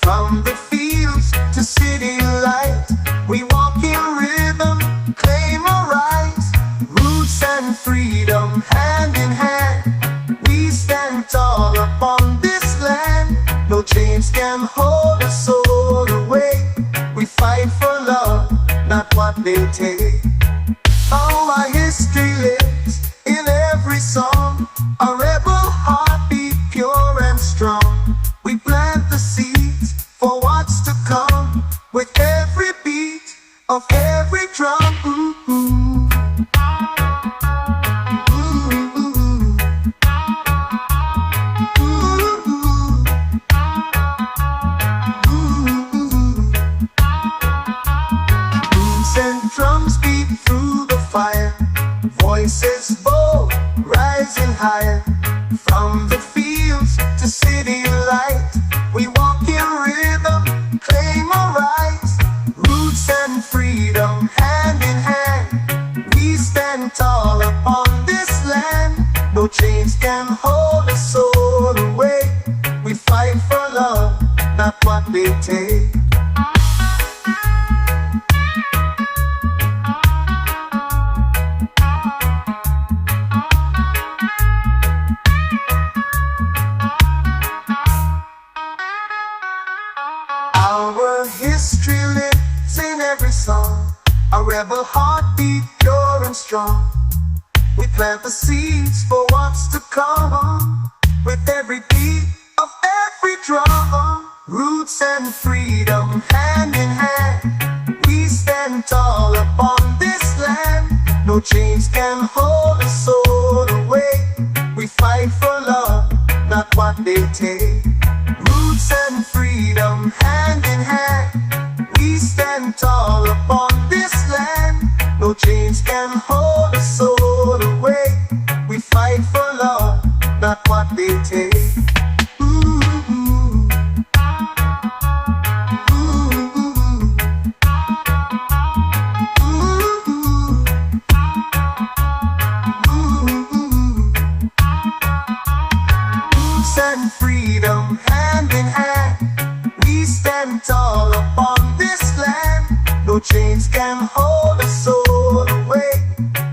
Speaker 1: From the fields to city light, we walk in rhythm, claim our rights. Roots and freedom hand in hand, we stand tall upon this land. No chains can hold a soul away. We fight for love, not what they take. Oh, our history lives in every song, a rebel heartbeat pure and strong. We plant the seeds for what's to come, with every beat of every drum. Roots and drums beat through the fire, voices bold, rising higher. From the fields to city light, we walk in rhythm, claim our rights. Roots and freedom hand in hand, we stand tall upon this land. No chains can hold a soul away. We fight for love, not what they take. Our history lives in every song, a rebel heartbeat pure and strong. We plant the seeds for what's to come, with every beat of every drum. Roots and freedom hand in hand, we stand tall upon this land. No chains can hold a soul away. We fight for love, not what they take. Roots and freedom hand in hand, we stand tall upon this land. No chains can hold a soul away. We fight for love, not what they take. Ooh. chains can hold a soul away.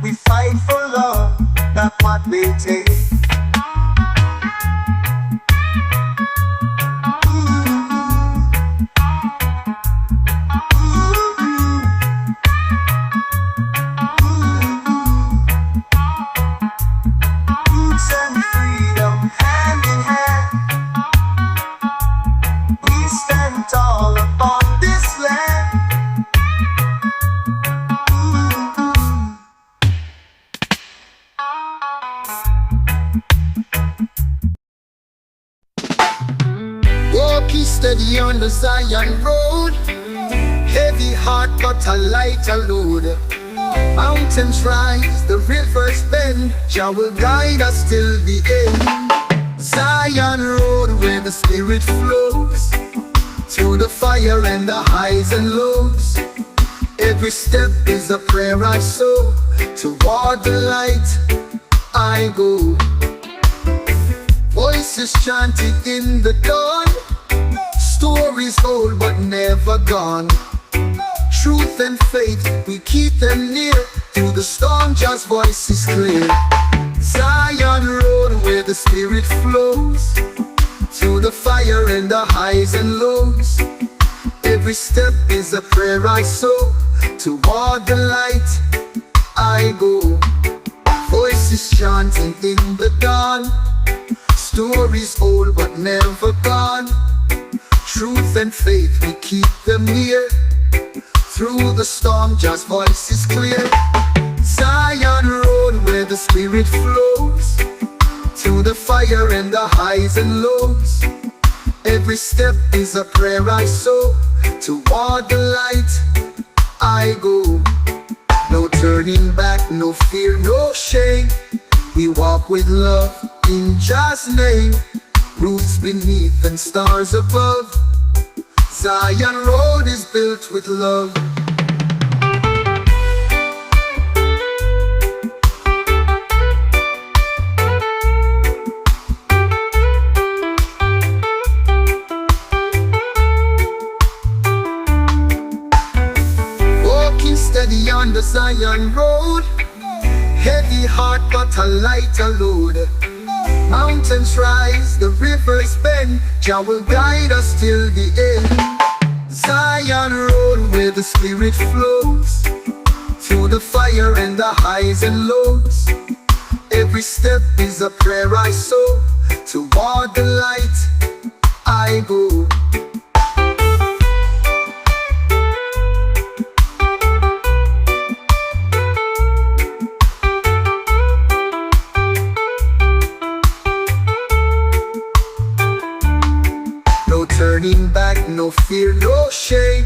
Speaker 1: We fight for love, not what we take. Roots and freedom hand in hand. We stand tall upon this land. Walking steady on the Zion road. Heavy heart but a lighter load. Mountains rise, the rivers bend. Jah will guide us till the end. Zion road where the spirit flows. Through the fire and the highs and lows. Every step is a prayer I sow. Toward the light I go. Voices chanted in the dawn. Stories old but never gone. Truth and faith, we keep them near. Through the storm, Jah's voice is clear. Zion road where the spirit flows. Through the fire and the highs and lows. Every step is a prayer I sow. Toward the light I go. Voices chanting in the dawn. Stories old but never gone. Truth and faith, we keep them near. Through the storm, Jah's voice is clear. Zion road where the spirit flows. Through the fire and the highs and lows. Every step is a prayer I sow. Toward the light I go. No turning back, no fear, no shame. We walk with love in Jah's name. Roots beneath and stars above. Zion road is built with love. Walking steady on the Zion road. Heavy heart but a lighter load. Mountains rise, the rivers bend. Jah will guide us till the end. Zion road where the spirit flows. Through the fire and the highs and lows. Every step is a prayer I sow. Toward the light I go. Turning back, no fear, no shame.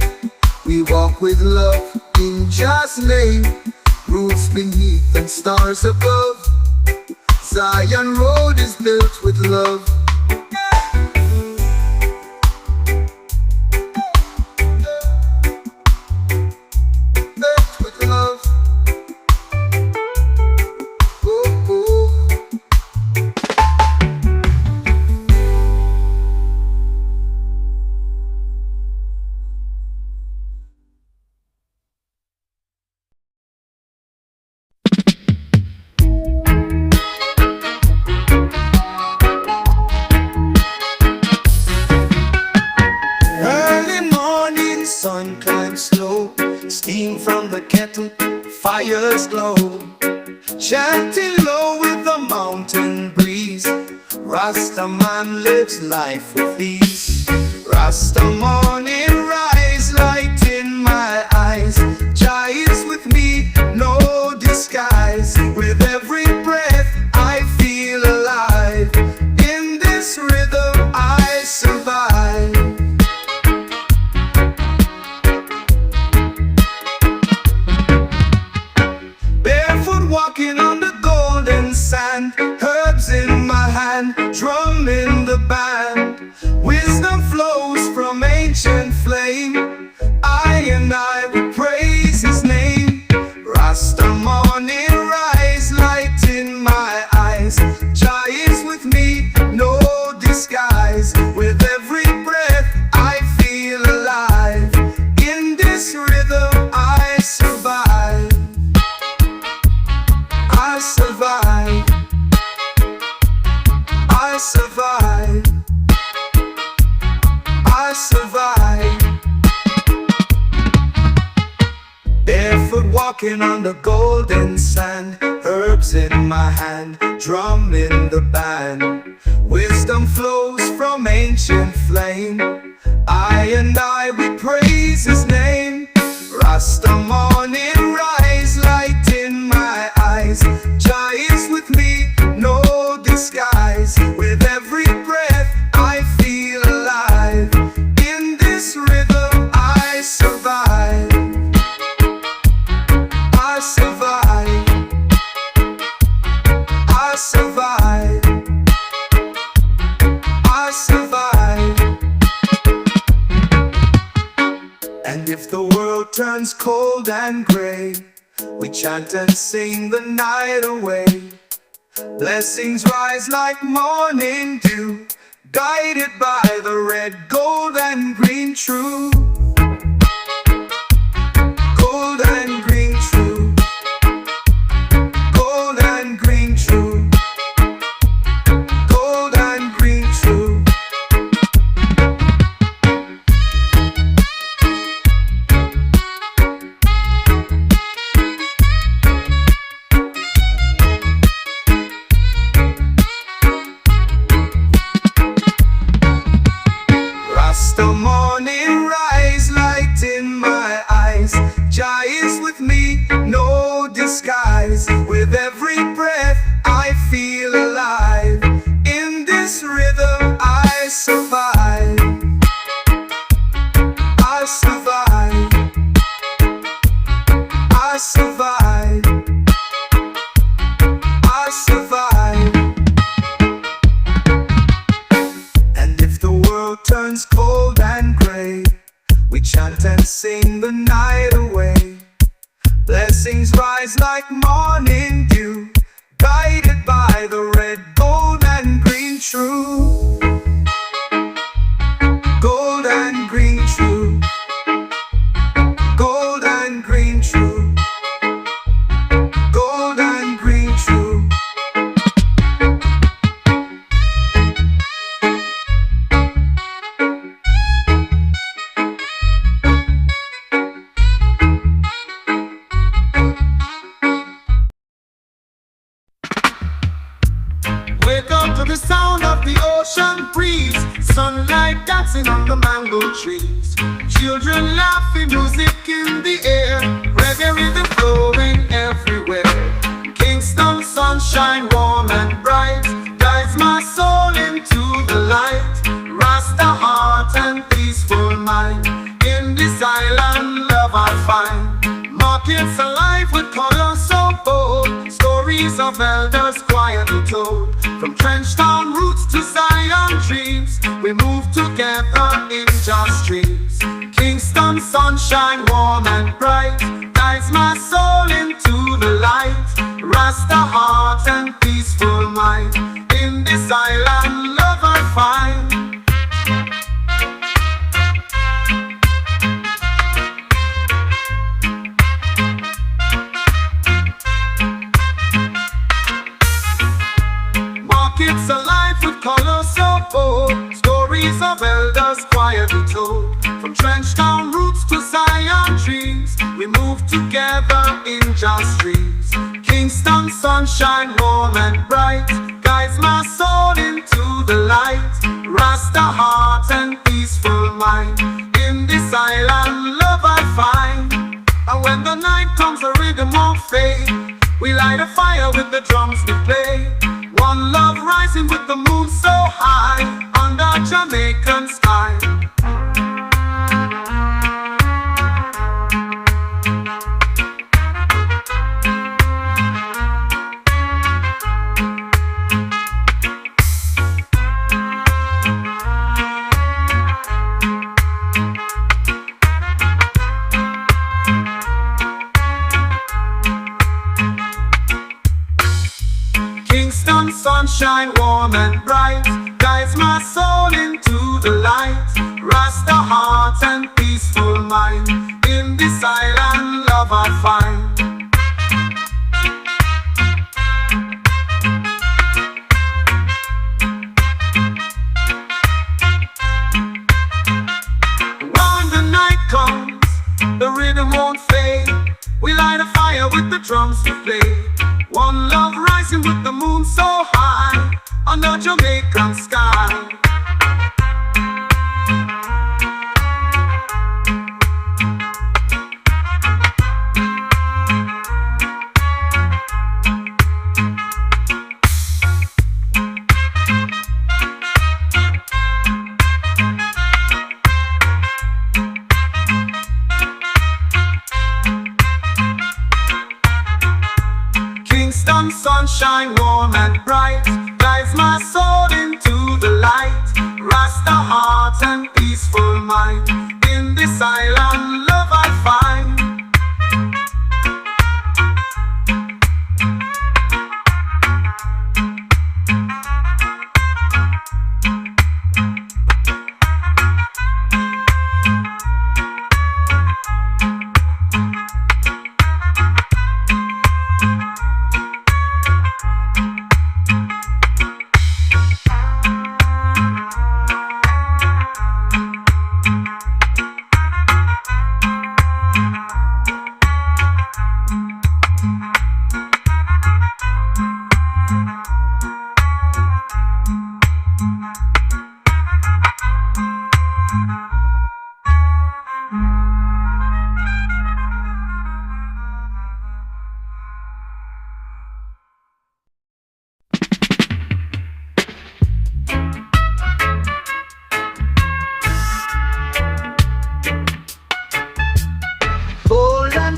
Speaker 1: We walk with love in Jah's name. Roots beneath and stars above. Zion road is built with love. Built with love. Oh, oh. Sun climbs slow, steam from the kettle, fires glow. Chanting low with the mountain breeze. Rasta man lives life with ease. Rasta morning rise, light in my eyes. Jah is with me, no disguise. With every breath I feel alive. In this rhythm I survive. Walking on the golden sand, herbs in my hand, drum in the band. Wisdom flows from ancient
Speaker 3: I survive. Barefoot walking on the golden sand, herbs in my hand, drum in the band. Wisdom flows from ancient flame. I and I, we praise his name. Rasta morning rise, light in my eyes. Jah is with me, no disguise. With every breath I feel alive. In this rhythm I survive. I survive. I survive. I survive. And if the world turns cold and gray, we chant and sing the night away. Blessings rise like morning dew, guided by the red, gold and green true. Gold and green true. Gold and green true. Gold and green true. Rasta morning rise, light in my eyes. Jah is with me, no disguise. With every breath I feel alive. In this rhythm I survive. I survive. I survive. I survive. And if the world turns cold and gray, we chant and sing the night away. Blessings rise like morning dew, guided by the red, gold and green true. Gold and green true. Gold and green true. Gold and green true.
Speaker 1: Wake up to the sound of the ocean breeze, sunlight dancing on the mango trees, children laughing, music in the air, reggae rhythm flowing everywhere. Kingston sunshine warm and bright, guides my soul into the light. Rasta heart and peaceful mind, in this island love I find. Markets alive with colors so bold, stories of elders quietly told. From trench town roots to Zion dreams, we move together in just streams. Kingston sunshine warm and bright, guides my soul into the light. Rasta heart and peaceful mind, in this island love I find. Markets alive with colors so bold, stories of elders quietly told. From trench town roots to Zion dreams, we move together in just streams. Kingston sunshine warm and bright, guides my soul into the light. Rasta heart and peaceful mind, in this island love I find. And when the night comes the rhythm won't fade, we light a fire with the drums we play. One love rising with the moon so high, under Jamaican sky. Kingston sunshine warm and bright, guides my soul into the light. Rasta heart and peaceful mind, in this island love I find.
Speaker 3: rhythm won't fade. We light a fire with the drums to play. One love rising with the moon so high on the Jamaican sky. Sunshine warm and bright guides my soul into the light. Rasta heart and peaceful mind, in this island love I find.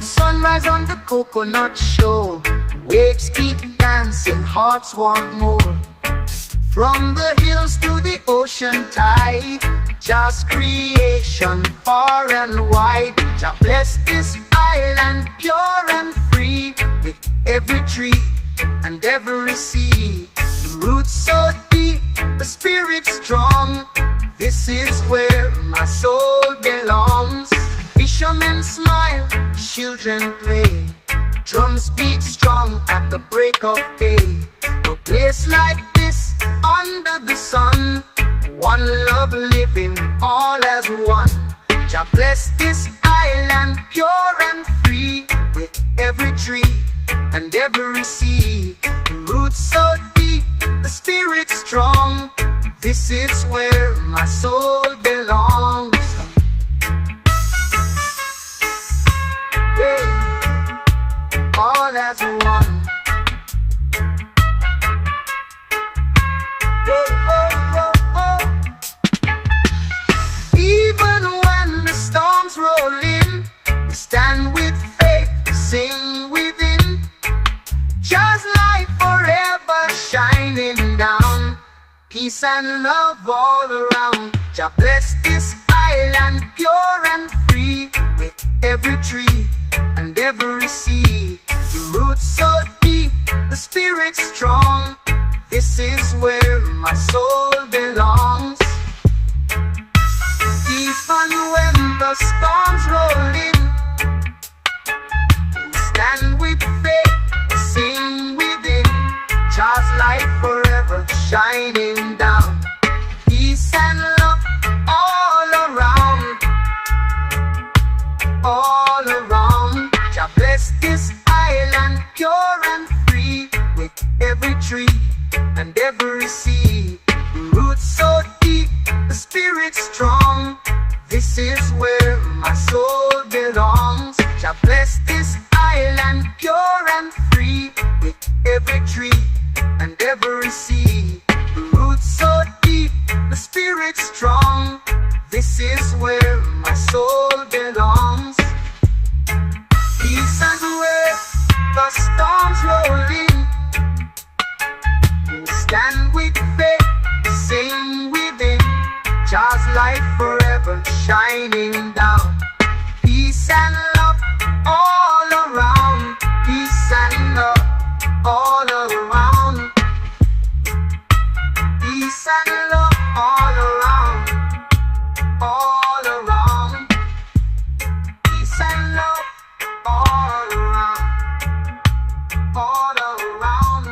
Speaker 3: Sunrise on the coconut shore, waves keep dancing, hearts want more. From the hills to the ocean tide, just creation far and wide. Jah bless this island pure and free, with every tree and every sea. The roots so deep, the spirit strong, this is where my soul belongs. Fishermen smile, children play, drums beat strong at the break of day. A place like this, under the sun, one love living all as one. Jah bless this island pure and free, with every tree and every sea. The roots so deep, the spirit strong, this is where my soul belongs. All as one. Even when the storms roll in, we stand with faith, sing within. Just light forever shining down, peace and love all around. Jah bless this island pure and free, with every tree and every sea. The roots so deep, the spirit strong, this is where my soul belongs. Even when the storms roll in, we stand with faith, sing within. Just light forever shining down, peace and love all around, all around. Jah bless this island pure and free, with every tree and every sea. The roots so deep, the spirit strong, this is where my soul belongs. Jah bless this island pure and free, with every tree and every sea. The roots so deep, the spirit strong, this is where my soul belongs. Peace and where the storms roll in, we stand with faith, sing within. Just light forever shining down, peace and love all around, peace and love all around, peace and love all around, all around, peace and love all around, all around,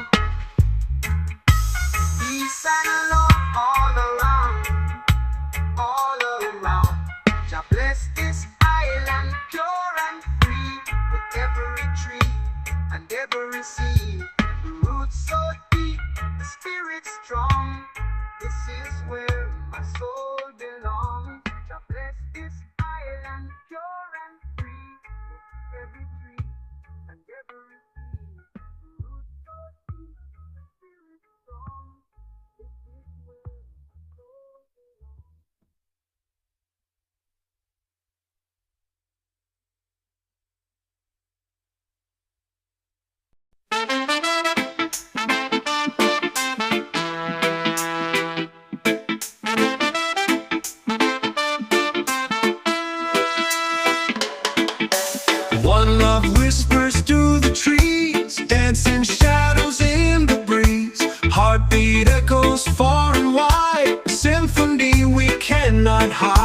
Speaker 3: peace and love all around, all around. Jah bless this island pure and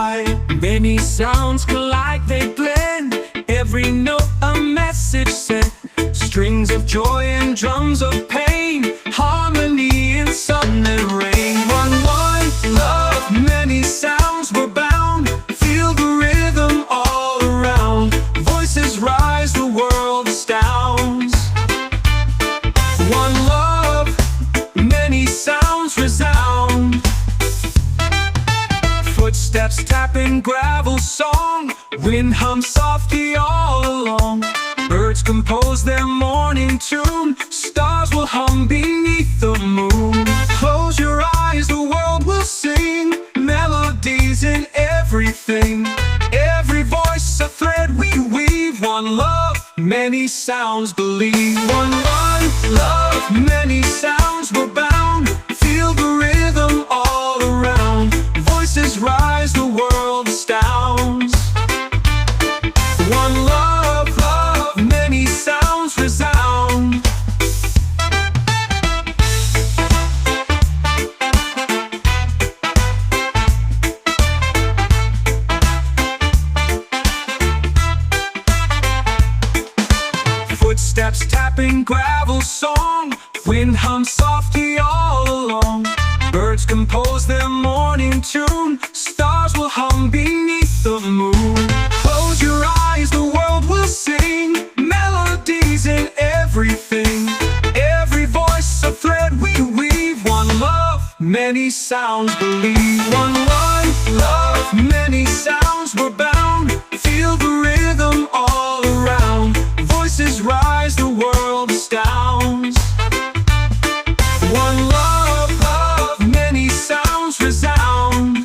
Speaker 2: wide. Many sounds collide, they blend. Every note a message sent. Strings of joy and drums of pain. Harmony in sun and rain. One love, many sounds were bound. Feel the rhythm all around. Voices rise, the world astounds. One love, many sounds resound. Footsteps tapping gravel song. Wind hums softly all along. Birds compose their morning tune. Stars will hum beneath the moon. Close your eyes, the world will sing. Melodies in everything. Every voice a thread we weave. One love, many sounds believe. One love, many sounds were bound. Feel the rhythm all around. Voices rise, the world astounds. One love, many sounds resound. Footsteps tapping gravel song. Wind hums softly all along. Birds compose their morning tune. Stars will hum beneath the moon. Close your eyes, the world will sing. Melodies in everything. Every voice a thread we weave. One love, many sounds believe. One love, many sounds were bound. Feel the rhythm all around. Voices rise, the world astounds. One love, many sounds resound.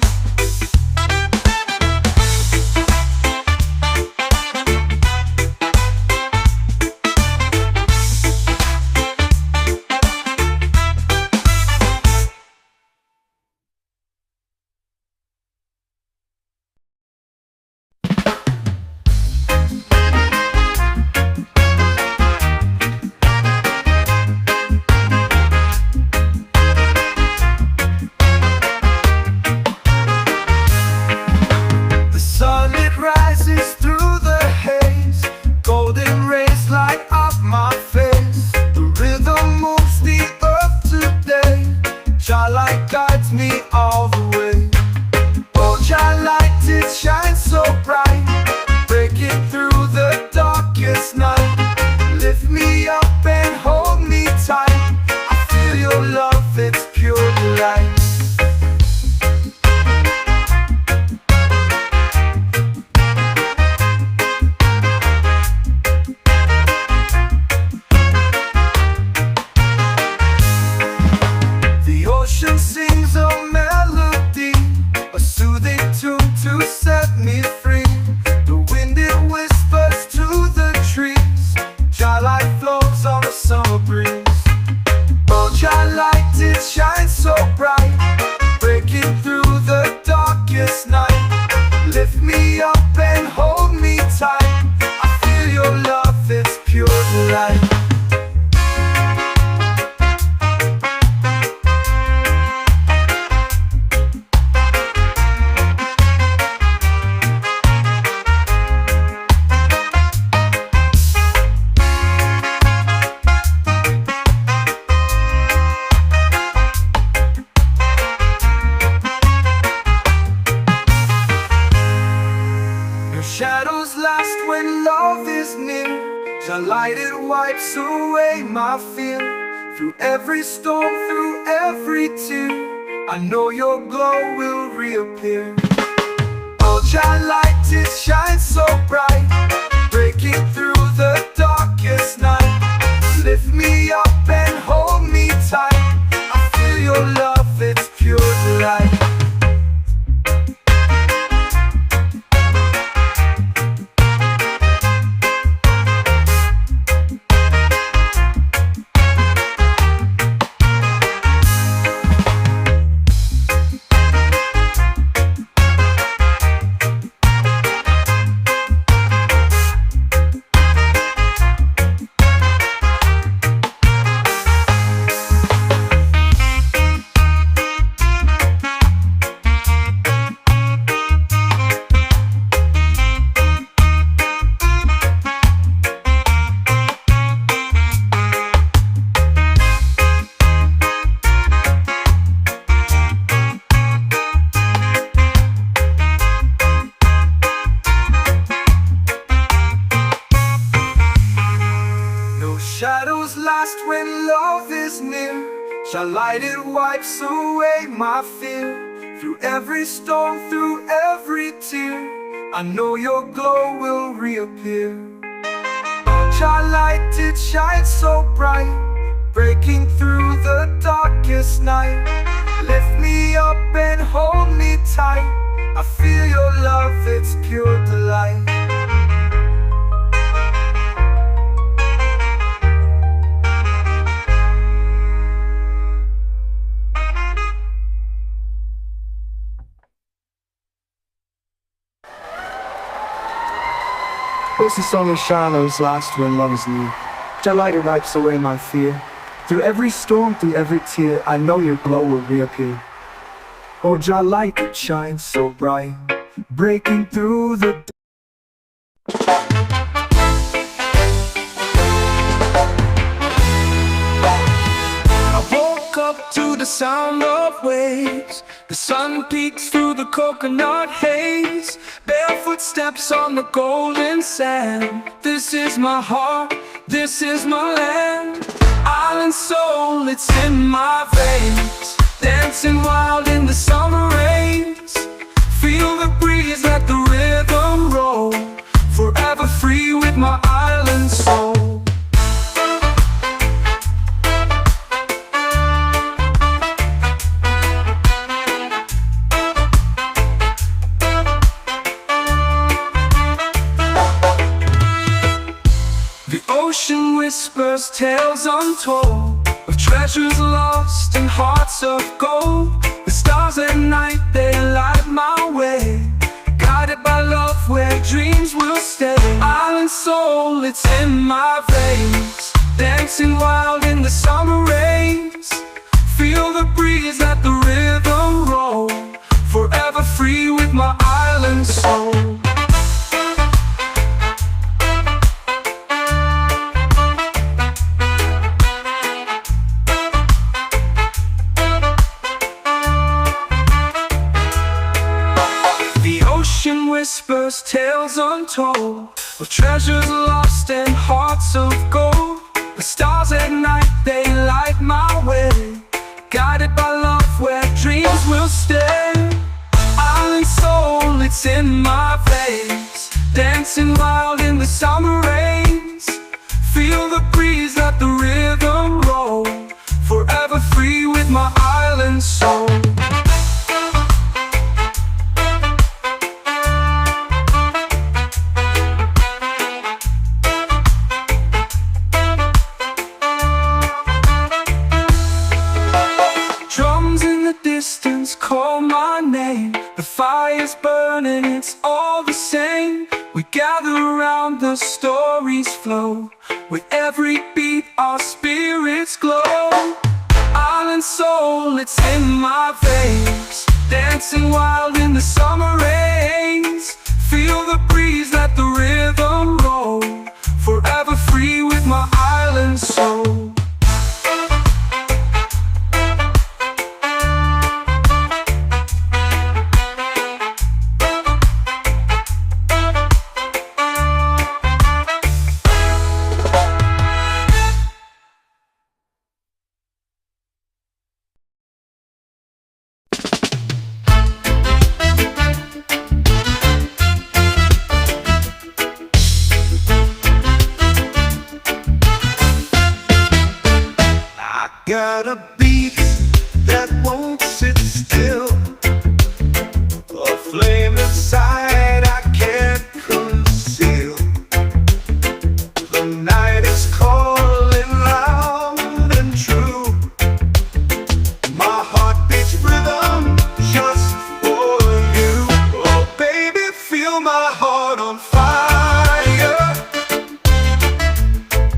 Speaker 3: Shadows last when love is near. The light it wipes away my fear. Through every storm, through every tear, I know your glow will reappear. Oh, Jah light, it shines so bright, breaking through the darkest night. Lift me up and hold me tight. I feel your love, it's pure delight. last when love is near. Shall light it wipes away my fear. Through every storm, through every tear, I know your glow will reappear. Shall light it shine so bright, breaking through the darkest night. Lift me up and hold me tight. I feel your love, it's pure delight. This is song of shadows last when love is near. Shall light it wipes away my fear. Through every storm, through every tear, I know your glow will reappear. Oh, Jah light it shines so bright, breaking through the I woke up to the sound of waves. The sun peeks through the coconut haze. Barefoot steps on the golden sand. This is my heart, this is my land. Island soul, it's in my veins. Dancing wild in the summer rains. Feel the breeze, let the rhythm roll. Forever free with my island soul. The ocean whispers tales untold of treasures lost and hearts of gold. The stars at night, they light my way. Guided by love where dreams will stay. Island soul, it's in my veins. Dancing wild in the summer rains. Feel the breeze, let the rhythm roll. Forever free with my island soul. Whispers tales untold of treasures lost and hearts of gold. The stars at night, they light my way. Guided by love where dreams will stay. Island soul, it's in my veins. Dancing wild in the summer rains. Feel the breeze, let the rhythm roll. Forever free with my island soul. Call my name, the fire's burning, it's all the same. We gather around, the stories flow. With every beat our spirits glow. Island soul, it's in my veins. Dancing wild in the summer rains. Feel the breeze, let the rhythm roll. Forever free with my island soul.
Speaker 2: Got a beat that won't sit still, a flame inside I can't conceal. The night is calling loud and true. My heart beats rhythm just for you. Oh baby, feel my heart on fire,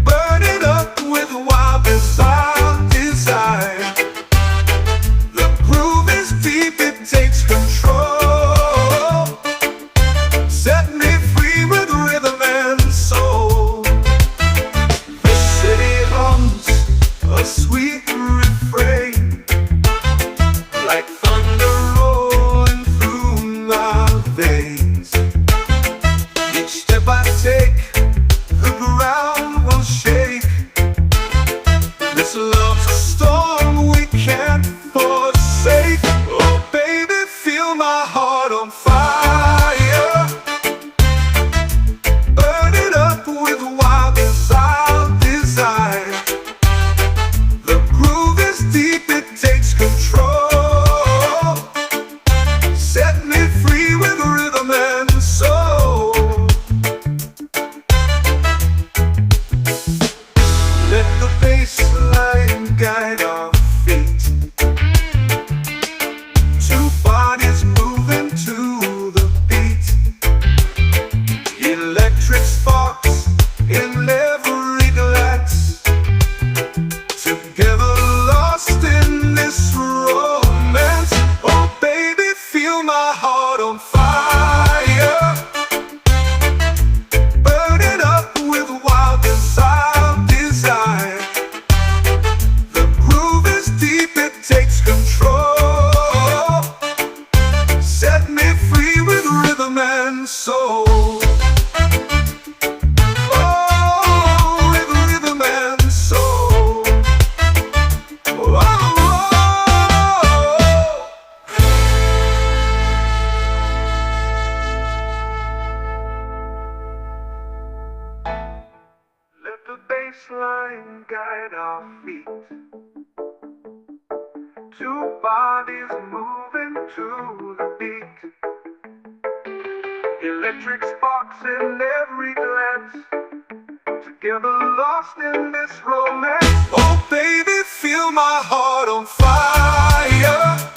Speaker 2: burning up with wild desire. The groove is deep, it takes control. Set me free with rhythm and soul. The city hums a sweet refrain, like thunder rolling through my veins.
Speaker 3: and soul. Oh, rhythm and soul. Oh, let the bass line guide our feet. Two bodies moving to the beat. Electric sparks in every glance. Together lost in this romance. Oh baby, feel my heart on fire.